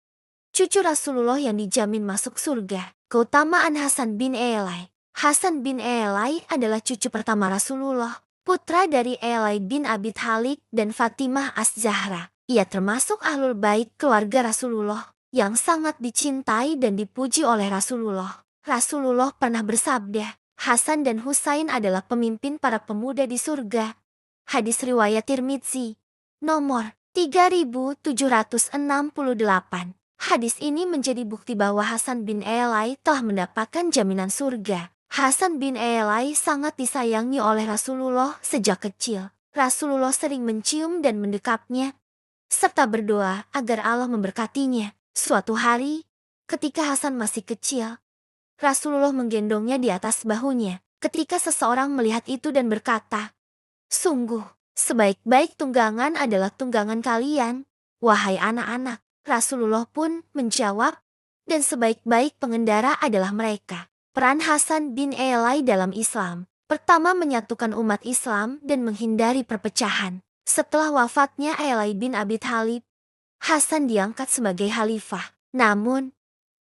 cucu Rasulullah yang dijamin masuk surga. Keutamaan Hasan bin Elai. Hasan bin Elai adalah cucu pertama Rasulullah, putra dari Elai bin Abi Thalib dan Fatimah Az-Zahra. Ia termasuk ahlul bait keluarga Rasulullah, yang sangat dicintai dan dipuji oleh Rasulullah. Rasulullah pernah bersabda, "Hasan dan Husain adalah pemimpin para pemuda di surga." Hadis riwayat Tirmidzi, nomor 3768. Hadis ini menjadi bukti bahwa Hasan bin Elai telah mendapatkan jaminan surga. Hasan bin Elai sangat disayangi oleh Rasulullah sejak kecil. Rasulullah sering mencium dan mendekapnya, serta berdoa agar Allah memberkatinya. Suatu hari, ketika Hasan masih kecil, Rasulullah menggendongnya di atas bahunya. Ketika seseorang melihat itu dan berkata, "Sungguh, Sebaik-baik tunggangan adalah tunggangan kalian, wahai anak-anak. Rasulullah pun menjawab, dan sebaik-baik pengendara adalah mereka. Peran Hasan bin Elai dalam Islam. Pertama, menyatukan umat Islam dan menghindari perpecahan. Setelah wafatnya Elai bin Abi Thalib, Hasan diangkat sebagai khalifah. Namun,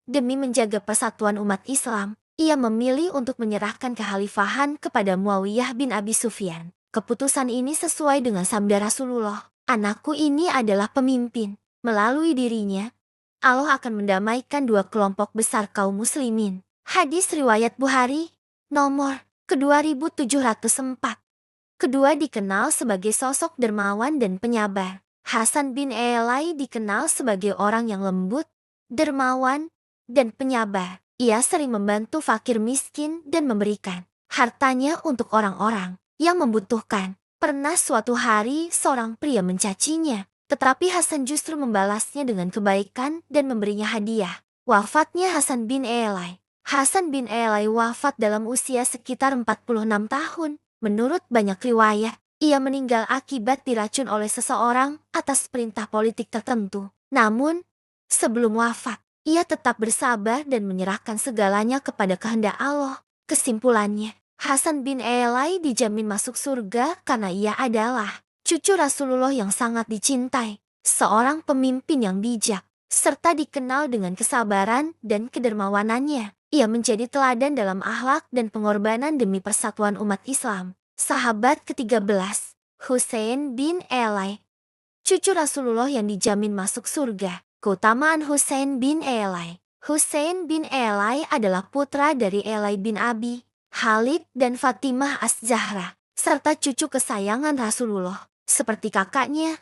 demi menjaga persatuan umat Islam, ia memilih untuk menyerahkan kekhalifahan kepada Muawiyah bin Abi Sufyan. Keputusan ini sesuai dengan sabda Rasulullah, "Anakku ini adalah pemimpin. Melalui dirinya, Allah akan mendamaikan dua kelompok besar kaum muslimin." Hadis riwayat Bukhari, nomor ke-2704. Kedua dikenal sebagai sosok dermawan dan penyabar. Hasan bin Elai dikenal sebagai orang yang lembut, dermawan, dan penyabar. Ia sering membantu fakir miskin dan memberikan hartanya untuk orang-orang yang membutuhkan. Pernah suatu hari seorang pria mencacinya, tetapi Hasan justru membalasnya dengan kebaikan dan memberinya hadiah. Wafatnya Hasan bin Elai. Hasan bin Elai wafat dalam usia sekitar 46 tahun. Menurut banyak riwayat, ia meninggal akibat diracun oleh seseorang atas perintah politik tertentu. Namun, sebelum wafat, ia tetap bersabar dan menyerahkan segalanya kepada kehendak Allah. Kesimpulannya, Hasan bin Elai dijamin masuk surga karena ia adalah cucu Rasulullah yang sangat dicintai, seorang pemimpin yang bijak, serta dikenal dengan kesabaran dan kedermawanannya. Ia menjadi teladan dalam akhlak dan pengorbanan demi persatuan umat Islam. Sahabat ke-13, Husain bin Elai, cucu Rasulullah yang dijamin masuk surga. Keutamaan Husain bin Elai. Husain bin Elai adalah putra dari Elai bin Abi Khalid dan Fatimah Az-Zahra, serta cucu kesayangan Rasulullah. Seperti kakaknya,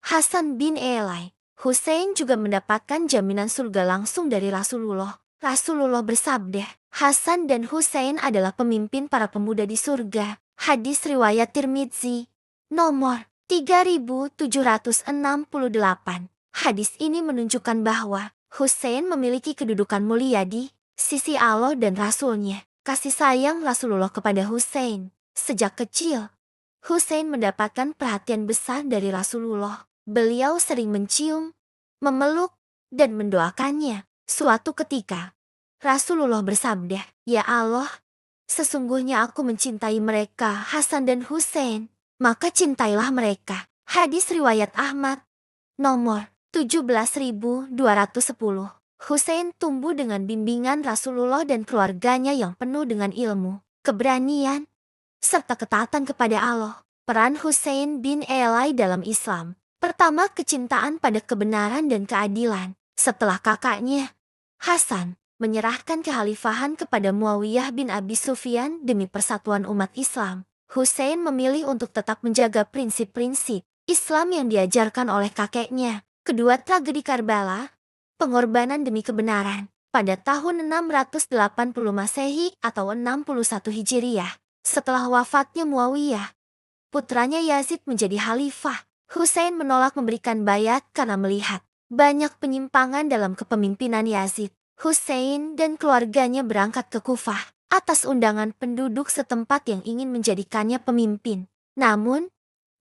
Hasan bin Elai, Husain juga mendapatkan jaminan surga langsung dari Rasulullah. Rasulullah bersabda, Hasan dan Husain adalah pemimpin para pemuda di surga. Hadis riwayat Tirmidzi, nomor 3768. Hadis ini menunjukkan bahwa Husain memiliki kedudukan mulia di sisi Allah dan Rasul-Nya. Kasih sayang Rasulullah kepada Husain. Sejak kecil, Husain mendapatkan perhatian besar dari Rasulullah. Beliau sering mencium, memeluk, dan mendoakannya. Suatu ketika, Rasulullah bersabda, "Ya Allah, sesungguhnya aku mencintai mereka, Hasan dan Husain, maka cintailah mereka." Hadis riwayat Ahmad, nomor 17.210. Husain tumbuh dengan bimbingan Rasulullah dan keluarganya yang penuh dengan ilmu, keberanian, serta ketaatan kepada Allah. Peran Husain bin Elai dalam Islam. Pertama, kecintaan pada kebenaran dan keadilan. Setelah kakaknya, Hasan menyerahkan kekhalifahan kepada Muawiyah bin Abi Sufyan demi persatuan umat Islam, Husain memilih untuk tetap menjaga prinsip-prinsip Islam yang diajarkan oleh kakeknya. Kedua, tragedi Karbala, pengorbanan demi kebenaran. Pada tahun 680 Masehi atau 61 Hijriah, setelah wafatnya Muawiyah, putranya Yazid menjadi khalifah. Husain menolak memberikan bayat karena melihat banyak penyimpangan dalam kepemimpinan Yazid. Husain dan keluarganya berangkat ke Kufah atas undangan penduduk setempat yang ingin menjadikannya pemimpin. Namun,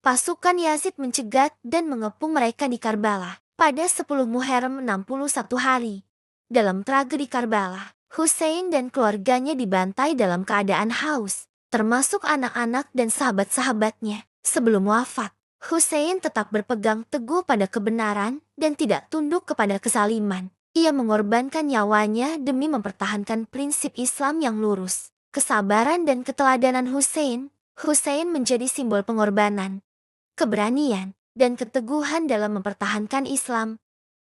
pasukan Yazid mencegat dan mengepung mereka di Karbala. Pada 10 Muharram 61 hari, dalam tragedi Karbala, Husain dan keluarganya dibantai dalam keadaan haus, termasuk anak-anak dan sahabat-sahabatnya. Sebelum wafat, Husain tetap berpegang teguh pada kebenaran dan tidak tunduk kepada kezaliman. Ia mengorbankan nyawanya demi mempertahankan prinsip Islam yang lurus. Kesabaran dan keteladanan Husain menjadi simbol pengorbanan, keberanian, dan keteguhan dalam mempertahankan Islam.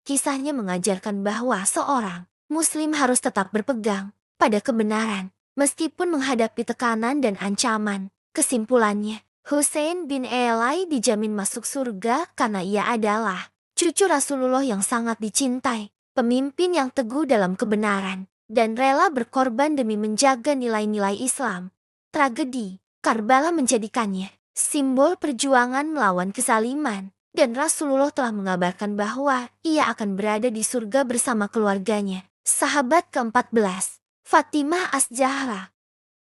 Kisahnya mengajarkan bahwa seorang Muslim harus tetap berpegang pada kebenaran, meskipun menghadapi tekanan dan ancaman. Kesimpulannya, Husain bin Elai dijamin masuk surga karena ia adalah cucu Rasulullah yang sangat dicintai, pemimpin yang teguh dalam kebenaran, dan rela berkorban demi menjaga nilai-nilai Islam. Tragedi Karbala menjadikannya simbol perjuangan melawan kezaliman, dan Rasulullah telah mengabarkan bahwa ia akan berada di surga bersama keluarganya. Sahabat ke-14, Fatimah Az-Zahra,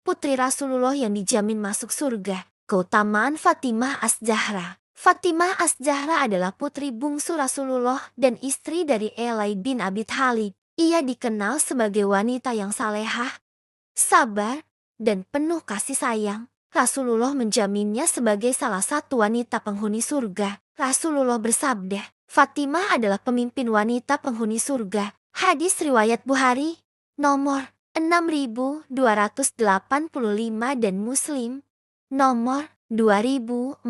putri Rasulullah yang dijamin masuk surga. Keutamaan Fatimah Az-Zahra. Fatimah Az-Zahra adalah putri bungsu Rasulullah dan istri dari Ali bin Abi Thalib. Ia dikenal sebagai wanita yang salehah, sabar, dan penuh kasih sayang. Rasulullah menjaminnya sebagai salah satu wanita penghuni surga. Rasulullah bersabda, Fatimah adalah pemimpin wanita penghuni surga. Hadis riwayat Bukhari, nomor 6285 dan Muslim, nomor 2450.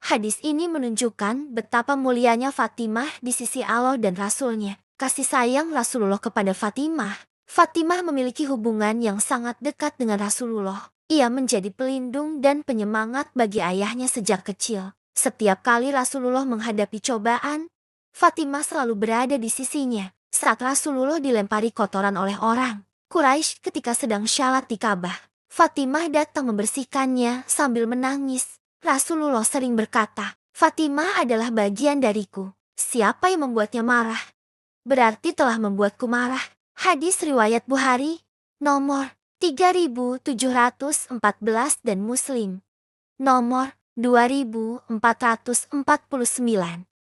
Hadis ini menunjukkan betapa mulianya Fatimah di sisi Allah dan Rasul-Nya. Kasih sayang Rasulullah kepada Fatimah. Fatimah memiliki hubungan yang sangat dekat dengan Rasulullah. Ia menjadi pelindung dan penyemangat bagi ayahnya sejak kecil. Setiap kali Rasulullah menghadapi cobaan, Fatimah selalu berada di sisinya. Saat Rasulullah dilempari kotoran oleh orang Quraisy ketika sedang syalat di Ka'bah, Fatimah datang membersihkannya sambil menangis. Rasulullah sering berkata, Fatimah adalah bagian dariku. Siapa yang membuatnya marah, berarti telah membuatku marah. Hadis riwayat Bukhari, nomor 3714 dan Muslim, nomor 2449.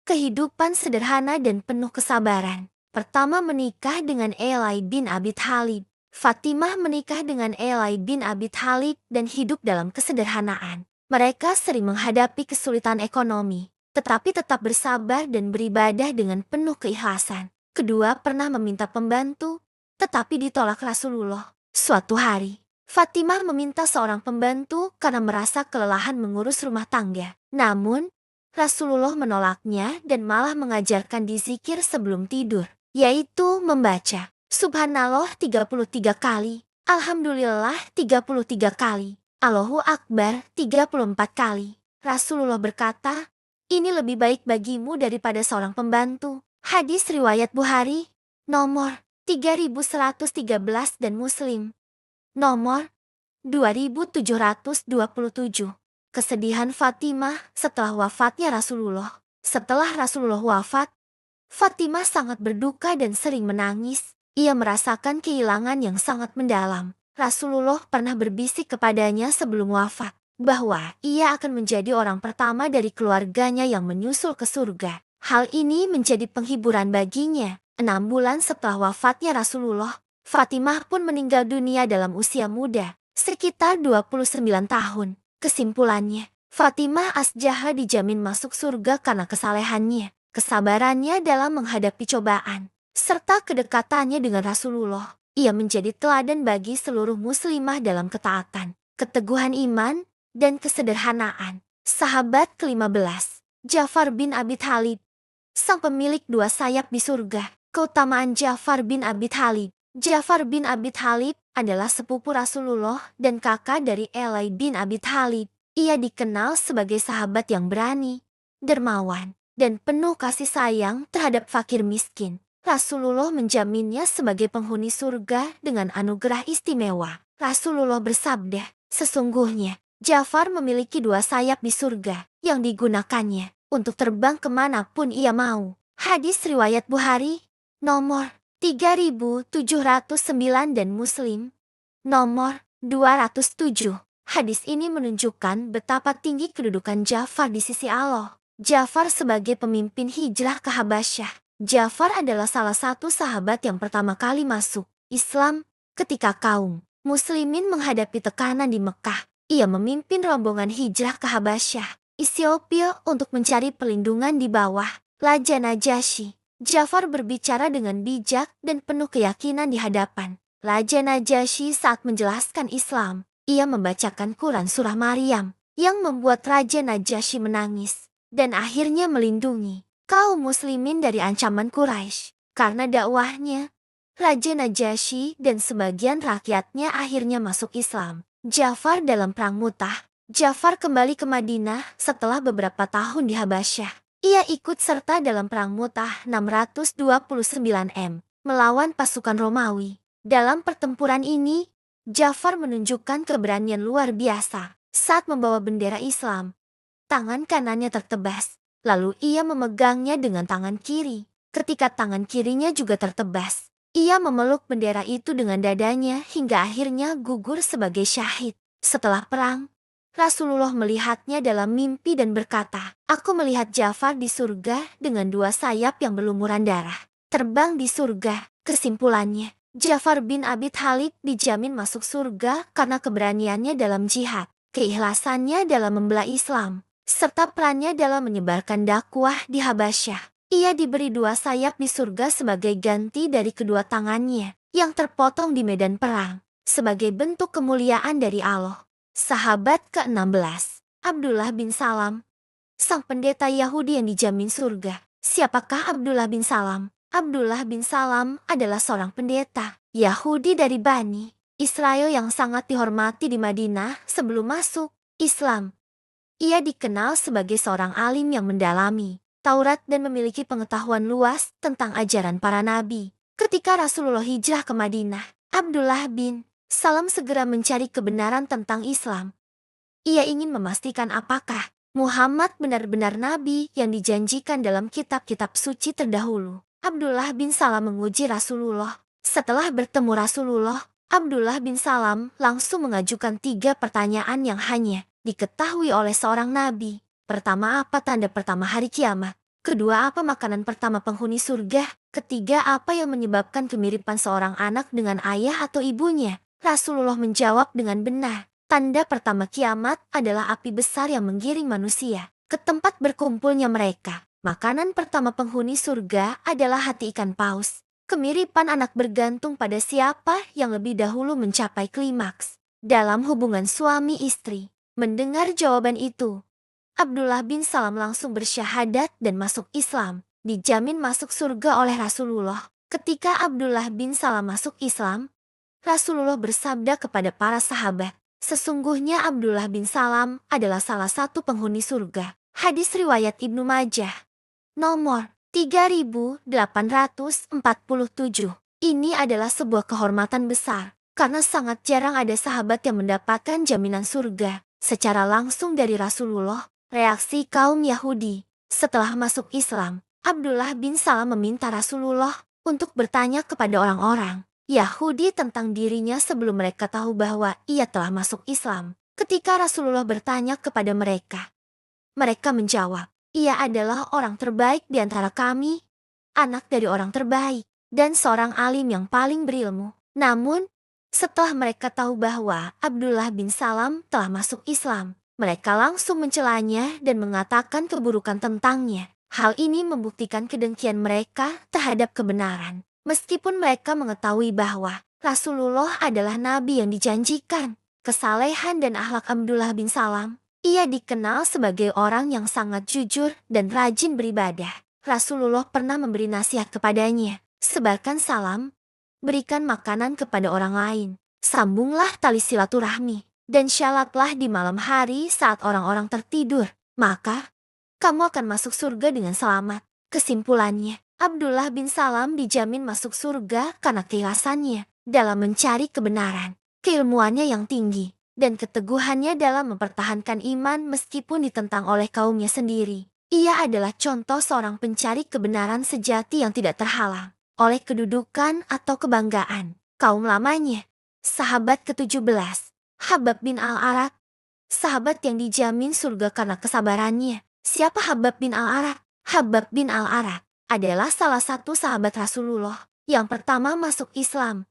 Kehidupan sederhana dan penuh kesabaran. Pertama, menikah dengan Ali bin Abi Thalib. Fatimah menikah dengan Ali bin Abi Thalib dan hidup dalam kesederhanaan. Mereka sering menghadapi kesulitan ekonomi, tetapi tetap bersabar dan beribadah dengan penuh keikhlasan. Kedua, pernah meminta pembantu, tetapi ditolak Rasulullah. Suatu hari, Fatimah meminta seorang pembantu karena merasa kelelahan mengurus rumah tangga. Namun, Rasulullah menolaknya dan malah mengajarkan zikir sebelum tidur, yaitu membaca Subhanallah 33 kali, Alhamdulillah 33 kali, Allahu Akbar 34 kali. Rasulullah berkata, ini lebih baik bagimu daripada seorang pembantu. Hadis riwayat Bukhari, nomor 3113 dan Muslim, nomor 2727. Kesedihan Fatimah setelah wafatnya Rasulullah. Setelah Rasulullah wafat, Fatimah sangat berduka dan sering menangis. Ia merasakan kehilangan yang sangat mendalam. Rasulullah pernah berbisik kepadanya sebelum wafat, bahwa ia akan menjadi orang pertama dari keluarganya yang menyusul ke surga. Hal ini menjadi penghiburan baginya. 6 bulan setelah wafatnya Rasulullah, Fatimah pun meninggal dunia dalam usia muda, sekitar 29 tahun. Kesimpulannya, Fatimah Az-Zahra dijamin masuk surga karena kesalehannya, kesabarannya dalam menghadapi cobaan, serta kedekatannya dengan Rasulullah. Ia menjadi teladan bagi seluruh muslimah dalam ketaatan, keteguhan iman, dan kesederhanaan. Sahabat ke-15, Ja'far bin Abi Thalib, sang pemilik 2 sayap di surga. Keutamaan Ja'far bin Abi Thalib. Ja'far bin Abi Thalib adalah sepupu Rasulullah dan kakak dari Ali bin Abi Thalib. Ia dikenal sebagai sahabat yang berani, dermawan, dan penuh kasih sayang terhadap fakir miskin. Rasulullah menjaminnya sebagai penghuni surga dengan anugerah istimewa. Rasulullah bersabda, sesungguhnya Ja'far memiliki 2 sayap di surga yang digunakannya untuk terbang kemanapun ia mau. Hadis riwayat Bukhari, nomor 3709 dan Muslim, nomor 207. Hadis ini menunjukkan betapa tinggi kedudukan Ja'far di sisi Allah. Ja'far sebagai pemimpin hijrah ke Habasyah. Ja'far adalah salah satu sahabat yang pertama kali masuk Islam ketika kaum muslimin menghadapi tekanan di Mekah. Ia memimpin rombongan hijrah ke Habasyah, Ethiopia untuk mencari perlindungan di bawah Raja Najasyi. Ja'far berbicara dengan bijak dan penuh keyakinan di hadapan Raja Najasyi saat menjelaskan Islam. Ia membacakan Quran Surah Maryam yang membuat Raja Najasyi menangis dan akhirnya melindungi kaum muslimin dari ancaman Quraisy. Karena dakwahnya, Raja Najasyi dan sebagian rakyatnya akhirnya masuk Islam. Ja'far dalam Perang Mu'tah. Ja'far kembali ke Madinah setelah beberapa tahun di Habasyah. Ia ikut serta dalam Perang Mu'tah 629 melawan pasukan Romawi. Dalam pertempuran ini, Ja'far menunjukkan keberanian luar biasa saat membawa bendera Islam. Tangan kanannya tertebas, lalu ia memegangnya dengan tangan kiri. Ketika tangan kirinya juga tertebas, ia memeluk bendera itu dengan dadanya hingga akhirnya gugur sebagai syahid. Setelah perang, Rasulullah melihatnya dalam mimpi dan berkata, "Aku melihat Ja'far di surga dengan dua sayap yang berlumuran darah. Terbang di surga." Kesimpulannya, Ja'far bin Abi Thalib dijamin masuk surga karena keberaniannya dalam jihad, keikhlasannya dalam membela Islam, serta perannya dalam menyebarkan dakwah di Habasyah. Ia diberi dua sayap di surga sebagai ganti dari kedua tangannya yang terpotong di medan perang, sebagai bentuk kemuliaan dari Allah. Sahabat ke-16, Abdullah bin Salam, sang pendeta Yahudi yang dijamin surga. Siapakah Abdullah bin Salam? Abdullah bin Salam adalah seorang pendeta Yahudi dari Bani Israel yang sangat dihormati di Madinah sebelum masuk Islam. Ia dikenal sebagai seorang alim yang mendalami Taurat dan memiliki pengetahuan luas tentang ajaran para nabi. Ketika Rasulullah hijrah ke Madinah, Abdullah bin Salam segera mencari kebenaran tentang Islam. Ia ingin memastikan apakah Muhammad benar-benar nabi yang dijanjikan dalam kitab-kitab suci terdahulu. Abdullah bin Salam menguji Rasulullah. Setelah bertemu Rasulullah, Abdullah bin Salam langsung mengajukan 3 pertanyaan yang hanya diketahui oleh seorang nabi. Pertama, apa tanda pertama hari kiamat? Kedua, apa makanan pertama penghuni surga? Ketiga, apa yang menyebabkan kemiripan seorang anak dengan ayah atau ibunya? Rasulullah menjawab dengan benar. Tanda pertama kiamat adalah api besar yang menggiring manusia ke tempat berkumpulnya mereka. Makanan pertama penghuni surga adalah hati ikan paus. Kemiripan anak bergantung pada siapa yang lebih dahulu mencapai klimaks dalam hubungan suami istri. Mendengar jawaban itu, Abdullah bin Salam langsung bersyahadat dan masuk Islam. Dijamin masuk surga oleh Rasulullah. Ketika Abdullah bin Salam masuk Islam, Rasulullah bersabda kepada para sahabat, "Sesungguhnya Abdullah bin Salam adalah salah satu penghuni surga." Hadis riwayat Ibnu Majah. Nomor 3847. Ini adalah sebuah kehormatan besar, karena sangat jarang ada sahabat yang mendapatkan jaminan surga secara langsung dari Rasulullah. Reaksi kaum Yahudi. Setelah masuk Islam, Abdullah bin Salam meminta Rasulullah untuk bertanya kepada orang-orang Yahudi tentang dirinya sebelum mereka tahu bahwa ia telah masuk Islam. Ketika Rasulullah bertanya kepada mereka menjawab, "Ia adalah orang terbaik di antara kami, anak dari orang terbaik, dan seorang alim yang paling berilmu." Namun, setelah mereka tahu bahwa Abdullah bin Salam telah masuk Islam, mereka langsung mencelanya dan mengatakan keburukan tentangnya. Hal ini membuktikan kedengkian mereka terhadap kebenaran. Meskipun mereka mengetahui bahwa Rasulullah adalah nabi yang dijanjikan, kesalehan dan akhlak Abdullah bin Salam, ia dikenal sebagai orang yang sangat jujur dan rajin beribadah. Rasulullah pernah memberi nasihat kepadanya, "Sebarkan salam, berikan makanan kepada orang lain, sambunglah tali silaturahmi, dan syalatlah di malam hari saat orang-orang tertidur, maka kamu akan masuk surga dengan selamat." Kesimpulannya, Abdullah bin Salam dijamin masuk surga karena keikhlasannya dalam mencari kebenaran, keilmuannya yang tinggi, dan keteguhannya dalam mempertahankan iman meskipun ditentang oleh kaumnya sendiri. Ia adalah contoh seorang pencari kebenaran sejati yang tidak terhalang oleh kedudukan atau kebanggaan kaum lamanya. Sahabat ke-17, Habab bin Al-Arat, sahabat yang dijamin surga karena kesabarannya. Siapa Habab bin Al-Arat? Habab bin Al-Arat adalah salah satu sahabat Rasulullah yang pertama masuk Islam.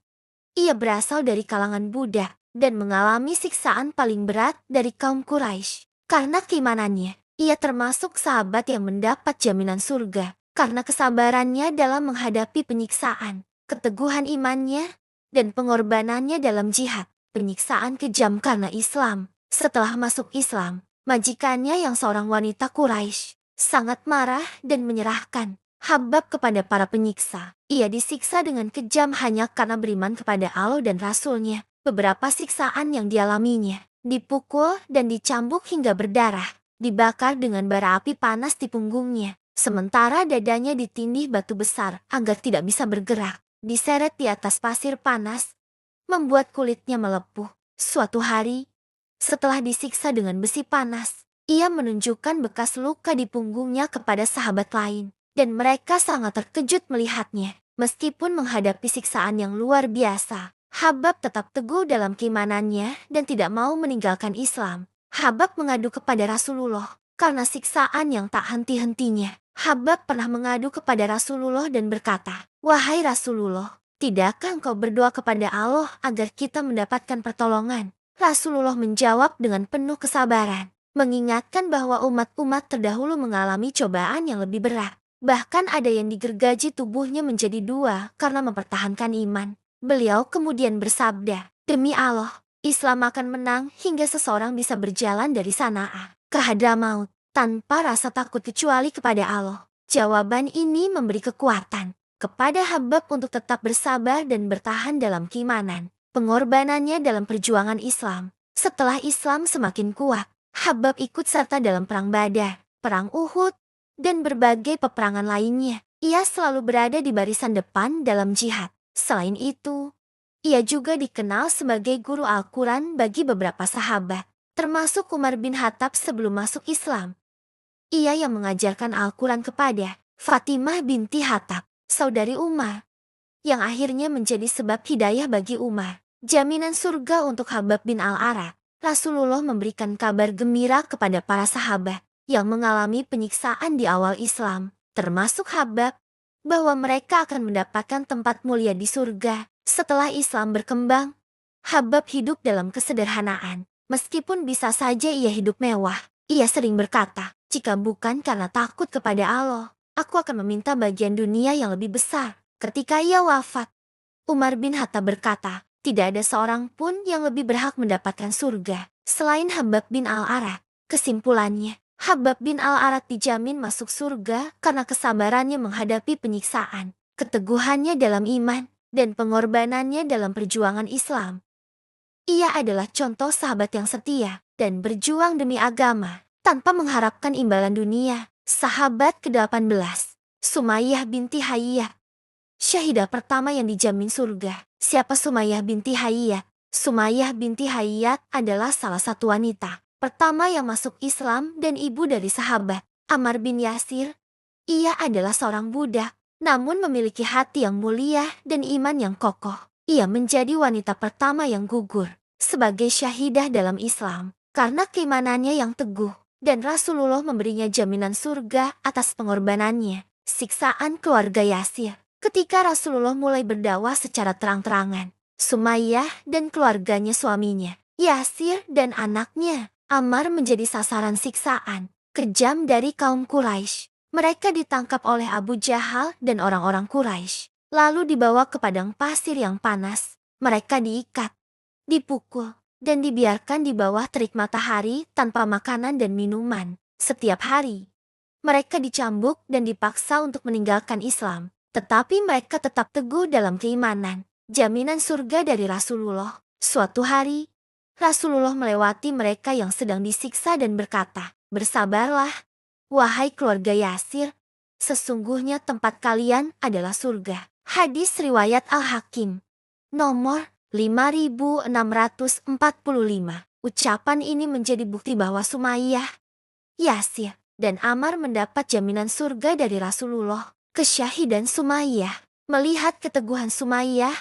Ia berasal dari kalangan Buddha dan mengalami siksaan paling berat dari kaum Quraisy. Karena keimanannya, ia termasuk sahabat yang mendapat jaminan surga karena kesabarannya dalam menghadapi penyiksaan, keteguhan imannya, dan pengorbanannya dalam jihad. Penyiksaan kejam karena Islam. Setelah masuk Islam, majikannya yang seorang wanita Quraisy sangat marah dan menyerahkan Habab kepada para penyiksa. Ia disiksa dengan kejam hanya karena beriman kepada Allah dan Rasul-Nya. Beberapa siksaan yang dialaminya, dipukul dan dicambuk hingga berdarah, dibakar dengan bara api panas di punggungnya, sementara dadanya ditindih batu besar agar tidak bisa bergerak, diseret di atas pasir panas, membuat kulitnya melepuh. Suatu hari, setelah disiksa dengan besi panas, ia menunjukkan bekas luka di punggungnya kepada sahabat lain, dan mereka sangat terkejut melihatnya. Meskipun menghadapi siksaan yang luar biasa, Habab tetap teguh dalam keimanannya dan tidak mau meninggalkan Islam. Habab mengadu kepada Rasulullah karena siksaan yang tak henti-hentinya. Habab pernah mengadu kepada Rasulullah dan berkata, "Wahai Rasulullah, tidakkah engkau berdoa kepada Allah agar kita mendapatkan pertolongan?" Rasulullah menjawab dengan penuh kesabaran, mengingatkan bahwa umat-umat terdahulu mengalami cobaan yang lebih berat. Bahkan ada yang digergaji tubuhnya menjadi dua karena mempertahankan iman. Beliau kemudian bersabda, "Demi Allah, Islam akan menang hingga seseorang bisa berjalan dari Sana'a ke Hadramaut tanpa rasa takut kecuali kepada Allah." Jawaban ini memberi kekuatan kepada Habab untuk tetap bersabar dan bertahan dalam keimanan. Pengorbanannya dalam perjuangan Islam. Setelah Islam semakin kuat, Habab ikut serta dalam Perang Badar, Perang Uhud, dan berbagai peperangan lainnya. Ia selalu berada di barisan depan dalam jihad. Selain itu, ia juga dikenal sebagai guru Al-Quran bagi beberapa sahabat, termasuk Umar bin Khattab sebelum masuk Islam. Ia yang mengajarkan Al-Quran kepada Fatimah binti Khattab, saudari Umar, yang akhirnya menjadi sebab hidayah bagi Umar. Jaminan surga untuk Habab bin Al-Arat. Rasulullah memberikan kabar gembira kepada para sahabat yang mengalami penyiksaan di awal Islam, termasuk Habab, bahwa mereka akan mendapatkan tempat mulia di surga. Setelah Islam berkembang, Habab hidup dalam kesederhanaan. Meskipun bisa saja ia hidup mewah, ia sering berkata, "Jika bukan karena takut kepada Allah, aku akan meminta bagian dunia yang lebih besar." Ketika ia wafat, Umar bin Khattab berkata, "Tidak ada seorang pun yang lebih berhak mendapatkan surga selain Habab bin Al-Arat." Kesimpulannya, Habab bin Al-Arat dijamin masuk surga karena kesabarannya menghadapi penyiksaan, keteguhannya dalam iman, dan pengorbanannya dalam perjuangan Islam. Ia adalah contoh sahabat yang setia dan berjuang demi agama tanpa mengharapkan imbalan dunia. Sahabat ke-18, Sumayyah binti Hayyah, syahidah pertama yang dijamin surga. Siapa Sumayyah binti Hayyah? Sumayyah binti Hayyah adalah salah satu wanita pertama yang masuk Islam dan ibu dari sahabat Ammar bin Yasir. Ia adalah seorang budak, namun memiliki hati yang mulia dan iman yang kokoh. Ia menjadi wanita pertama yang gugur sebagai syahidah dalam Islam karena keimanannya yang teguh, dan Rasulullah memberinya jaminan surga atas pengorbanannya. Siksaan keluarga Yasir. Ketika Rasulullah mulai berdakwah secara terang-terangan, Sumayyah dan keluarganya, suaminya, Yasir dan anaknya, Ammar, menjadi sasaran siksaan kejam dari kaum Quraisy. Mereka ditangkap oleh Abu Jahal dan orang-orang Quraisy, lalu dibawa ke padang pasir yang panas. Mereka diikat, dipukul, dan dibiarkan di bawah terik matahari tanpa makanan dan minuman. Setiap hari, mereka dicambuk dan dipaksa untuk meninggalkan Islam. Tetapi mereka tetap teguh dalam keimanan. Jaminan surga dari Rasulullah. Suatu hari, Rasulullah melewati mereka yang sedang disiksa dan berkata, "Bersabarlah, wahai keluarga Yasir, sesungguhnya tempat kalian adalah surga." Hadis riwayat Al-Hakim, nomor 5645. Ucapan ini menjadi bukti bahwa Sumayyah, Yasir, dan Ammar mendapat jaminan surga dari Rasulullah. Kesyahidan Sumayyah. Melihat keteguhan Sumayyah,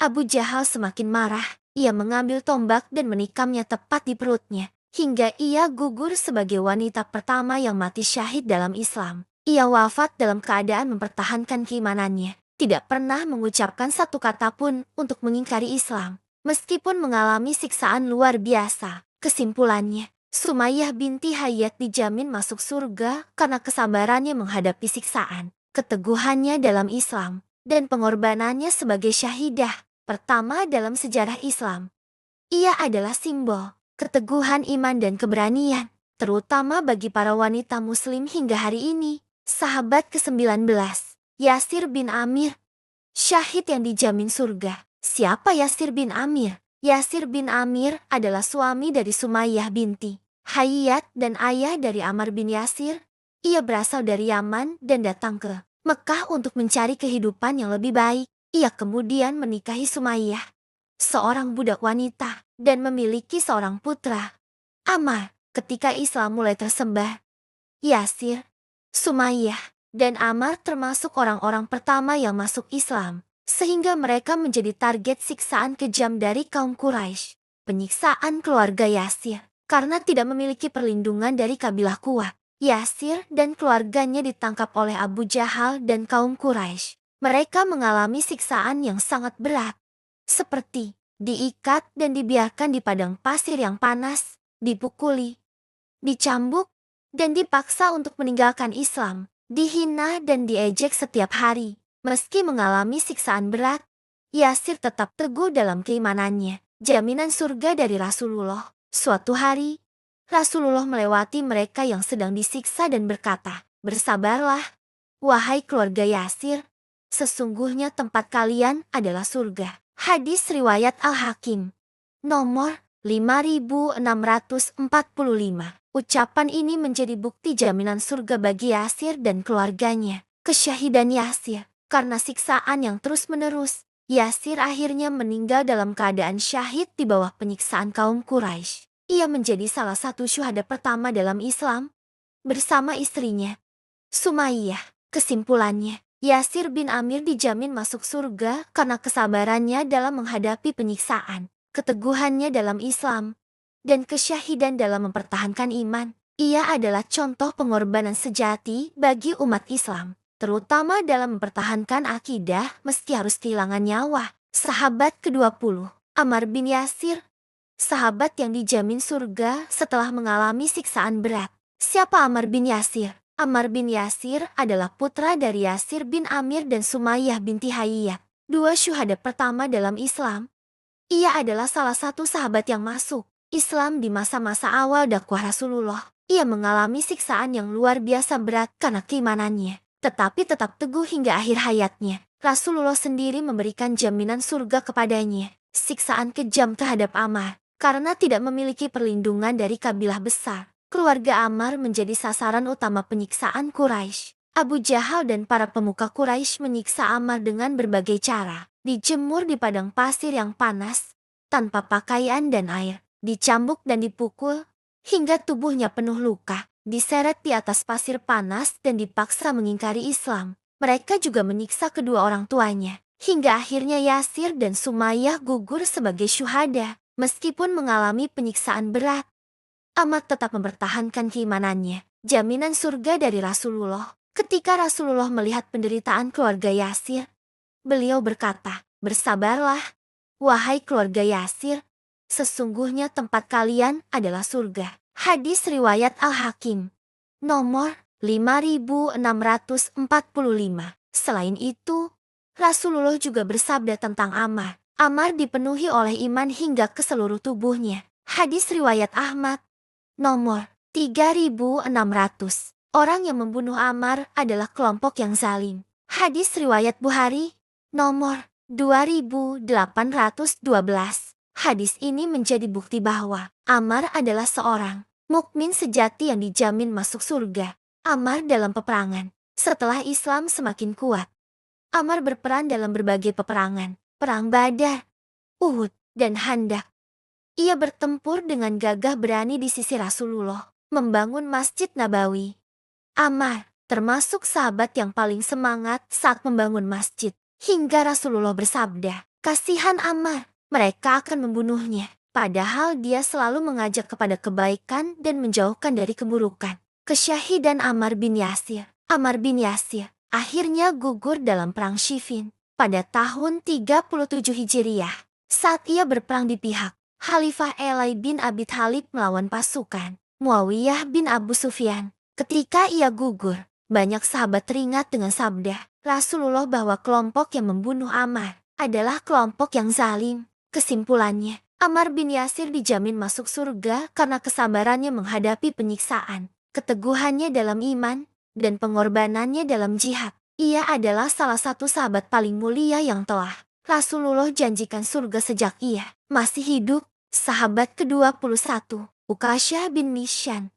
Abu Jahal semakin marah. Ia mengambil tombak dan menikamnya tepat di perutnya, hingga ia gugur sebagai wanita pertama yang mati syahid dalam Islam. Ia wafat dalam keadaan mempertahankan keimanannya, tidak pernah mengucapkan satu kata pun untuk mengingkari Islam, meskipun mengalami siksaan luar biasa. Kesimpulannya, Sumayyah binti Hayyah dijamin masuk surga karena kesabarannya menghadapi siksaan, keteguhannya dalam Islam, dan pengorbanannya sebagai syahidah pertama dalam sejarah Islam. Ia adalah simbol keteguhan iman dan keberanian, terutama bagi para wanita muslim hingga hari ini. Sahabat ke-19, Yasir bin Amir, syahid yang dijamin surga. Siapa Yasir bin Amir? Yasir bin Amir adalah suami dari Sumayyah binti Hayyat dan ayah dari Ammar bin Yasir. Ia berasal dari Yaman dan datang ke Mekah untuk mencari kehidupan yang lebih baik. Ia kemudian menikahi Sumayyah, seorang budak wanita, dan memiliki seorang putra, Ammar. Ketika Islam mulai tersebar, Yasir, Sumayyah, dan Ammar termasuk orang-orang pertama yang masuk Islam, sehingga mereka menjadi target siksaan kejam dari kaum Quraisy. Penyiksaan keluarga Yasir. karena tidak memiliki perlindungan dari kabilah kuat. Yasir dan keluarganya ditangkap oleh Abu Jahal dan kaum Quraisy. Mereka mengalami siksaan yang sangat berat, seperti diikat dan dibiarkan di padang pasir yang panas, dipukuli, dicambuk, dan dipaksa untuk meninggalkan Islam, dihina dan diejek setiap hari. Meski mengalami siksaan berat, Yasir tetap teguh dalam keimanannya. Jaminan surga dari Rasulullah. Suatu hari, Rasulullah melewati mereka yang sedang disiksa dan berkata, "Bersabarlah, wahai keluarga Yasir, sesungguhnya tempat kalian adalah surga." Hadis riwayat Al-Hakim, nomor 5645. Ucapan ini menjadi bukti jaminan surga bagi Yasir dan keluarganya. Kesyahidan Yasir. Karena siksaan yang terus-menerus, Yasir akhirnya meninggal dalam keadaan syahid di bawah penyiksaan kaum Quraisy. Ia menjadi salah satu syuhada pertama dalam Islam, bersama istrinya, Sumayyah. Kesimpulannya, Yasir bin Amir dijamin masuk surga karena kesabarannya dalam menghadapi penyiksaan, keteguhannya dalam Islam, dan kesyahidan dalam mempertahankan iman. Ia adalah contoh pengorbanan sejati bagi umat Islam, terutama dalam mempertahankan akidah meski harus kehilangan nyawa. Sahabat ke-20, Ammar bin Yasir, sahabat yang dijamin surga setelah mengalami siksaan berat. Siapa Ammar bin Yasir? Ammar bin Yasir adalah putra dari Yasir bin Amir dan Sumayyah binti Hayyat, dua syuhada pertama dalam Islam. Ia adalah salah satu sahabat yang masuk Islam di masa-masa awal dakwah Rasulullah. Ia mengalami siksaan yang luar biasa berat karena keimanannya, tetapi tetap teguh hingga akhir hayatnya. Rasulullah sendiri memberikan jaminan surga kepadanya. Siksaan kejam terhadap Ammar karena tidak memiliki perlindungan dari kabilah besar. Keluarga Ammar menjadi sasaran utama penyiksaan Quraisy. Abu Jahal dan para pemuka Quraisy menyiksa Ammar dengan berbagai cara. Dijemur di padang pasir yang panas, tanpa pakaian dan air, dicambuk dan dipukul, hingga tubuhnya penuh luka, diseret di atas pasir panas dan dipaksa mengingkari Islam. Mereka juga menyiksa kedua orang tuanya, hingga akhirnya Yasir dan Sumayyah gugur sebagai syuhada. Meskipun mengalami penyiksaan berat, Ammar tetap mempertahankan keimanannya. Jaminan surga dari Rasulullah. Ketika Rasulullah melihat penderitaan keluarga Yasir, beliau berkata, "Bersabarlah, wahai keluarga Yasir, sesungguhnya tempat kalian adalah surga." Hadis riwayat Al-Hakim, nomor 5645. Selain itu, Rasulullah juga bersabda tentang Ammar. Ammar dipenuhi oleh iman hingga ke seluruh tubuhnya. Hadis riwayat Ahmad, nomor 3600. Orang yang membunuh Ammar adalah kelompok yang zalim. Hadis riwayat Bukhari, nomor 2812. Hadis ini menjadi bukti bahwa Ammar adalah seorang mukmin sejati yang dijamin masuk surga. Ammar dalam peperangan. Setelah Islam semakin kuat, Ammar berperan dalam berbagai peperangan, perang Badar, Uhud, dan Khandaq. Ia bertempur dengan gagah berani di sisi Rasulullah, membangun Masjid Nabawi. Ammar termasuk sahabat yang paling semangat saat membangun masjid, hingga Rasulullah bersabda, "Kasihan Ammar, mereka akan membunuhnya." Padahal dia selalu mengajak kepada kebaikan dan menjauhkan dari keburukan. Kesyahidan Ammar bin Yasir. Ammar bin Yasir akhirnya gugur dalam perang Siffin pada tahun 37 Hijriah. Saat ia berperang di pihak Khalifah Ali bin Abi Thalib melawan pasukan Muawiyah bin Abu Sufyan. Ketika ia gugur, banyak sahabat teringat dengan sabda Rasulullah bahwa kelompok yang membunuh Ammar adalah kelompok yang zalim. Kesimpulannya, Ammar bin Yasir dijamin masuk surga karena kesabarannya menghadapi penyiksaan, keteguhannya dalam iman, dan pengorbanannya dalam jihad. Ia adalah salah satu sahabat paling mulia yang telah Rasulullah janjikan surga sejak ia masih hidup. Sahabat ke-21, Uqasyah bin Mihsan.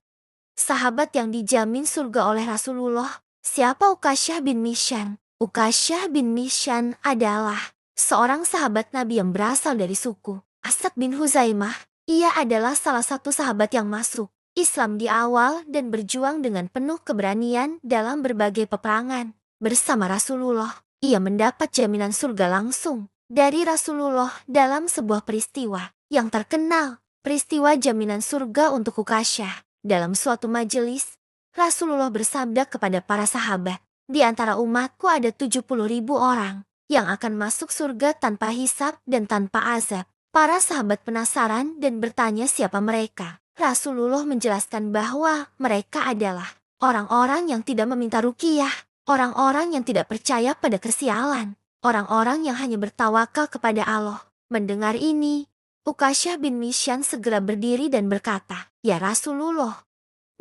Sahabat yang dijamin surga oleh Rasulullah. Siapa Uqasyah bin Mihsan? Uqasyah bin Mihsan adalah seorang sahabat Nabi yang berasal dari suku Asad bin Huzaimah. Ia adalah salah satu sahabat yang masuk Islam di awal dan berjuang dengan penuh keberanian dalam berbagai peperangan. Bersama Rasulullah, ia mendapat jaminan surga langsung dari Rasulullah dalam sebuah peristiwa yang terkenal Peristiwa jaminan surga untuk Ukasyah. Dalam suatu majelis, Rasulullah bersabda kepada para sahabat, "Di antara umatku ada 70.000 orang yang akan masuk surga tanpa hisab dan tanpa azab." Para sahabat penasaran dan bertanya siapa mereka. Rasulullah menjelaskan bahwa mereka adalah orang-orang yang tidak meminta ruqyah, orang-orang yang tidak percaya pada kesialan, orang-orang yang hanya bertawakal kepada Allah. Mendengar ini, Ukasyah bin Mihsan segera berdiri dan berkata, "Ya Rasulullah,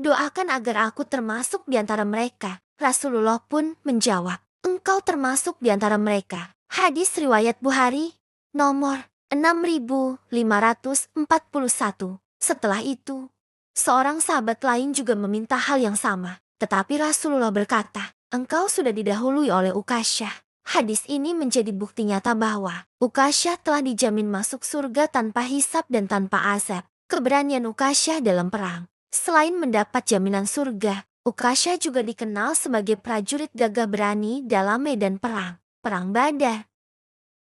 doakan agar aku termasuk di antara mereka." Rasulullah pun menjawab, "Engkau termasuk di antara mereka." Hadis riwayat Bukhari, nomor 6541. Setelah itu, seorang sahabat lain juga meminta hal yang sama. Tetapi Rasulullah berkata, "Engkau sudah didahului oleh Ukasyah." Hadis ini menjadi bukti nyata bahwa Ukasyah telah dijamin masuk surga tanpa hisab dan tanpa azab. Keberanian Ukasyah dalam perang. Selain mendapat jaminan surga, Ukasyah juga dikenal sebagai prajurit gagah berani dalam medan perang, Perang Badar.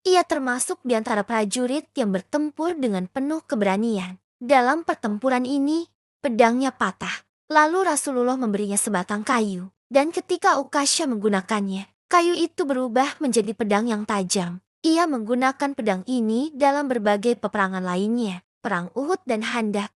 Ia termasuk di antara prajurit yang bertempur dengan penuh keberanian. Dalam pertempuran ini, pedangnya patah. Lalu Rasulullah memberinya sebatang kayu. Dan ketika Ukasyah menggunakannya, kayu itu berubah menjadi pedang yang tajam. Ia menggunakan pedang ini dalam berbagai peperangan lainnya, Perang Uhud dan Handak.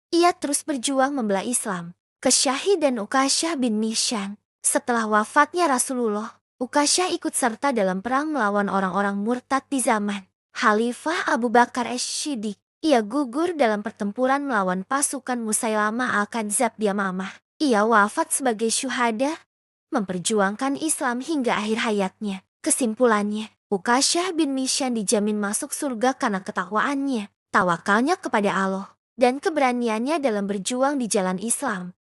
Ia terus berjuang membela Islam. Kesyahidan Ukasyah bin Mihsan. Setelah wafatnya Rasulullah, Ukasyah ikut serta dalam perang melawan orang-orang murtad di zaman Khalifah Abu Bakar Ash-Shiddiq. Ia gugur dalam pertempuran melawan pasukan Musailamah al-Kadzdzab di Yamamah. Ia wafat sebagai syuhada, memperjuangkan Islam hingga akhir hayatnya. Kesimpulannya, Ukasyah bin Mihsan dijamin masuk surga karena ketakwaannya, tawakalnya kepada Allah, dan keberaniannya dalam berjuang di jalan Islam.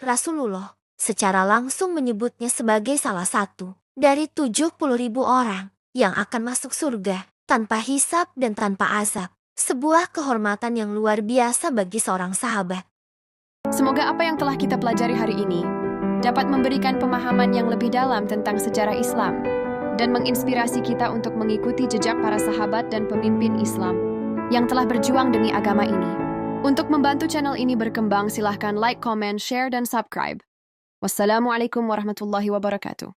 Rasulullah secara langsung menyebutnya sebagai salah satu dari 70.000 orang yang akan masuk surga tanpa hisab dan tanpa azab. Sebuah kehormatan yang luar biasa bagi seorang sahabat. Semoga apa yang telah kita pelajari hari ini dapat memberikan pemahaman yang lebih dalam tentang sejarah Islam dan menginspirasi kita untuk mengikuti jejak para sahabat dan pemimpin Islam yang telah berjuang demi agama ini. Untuk membantu channel ini berkembang, silahkan like, comment, share, dan subscribe. Wassalamualaikum warahmatullahi wabarakatuh.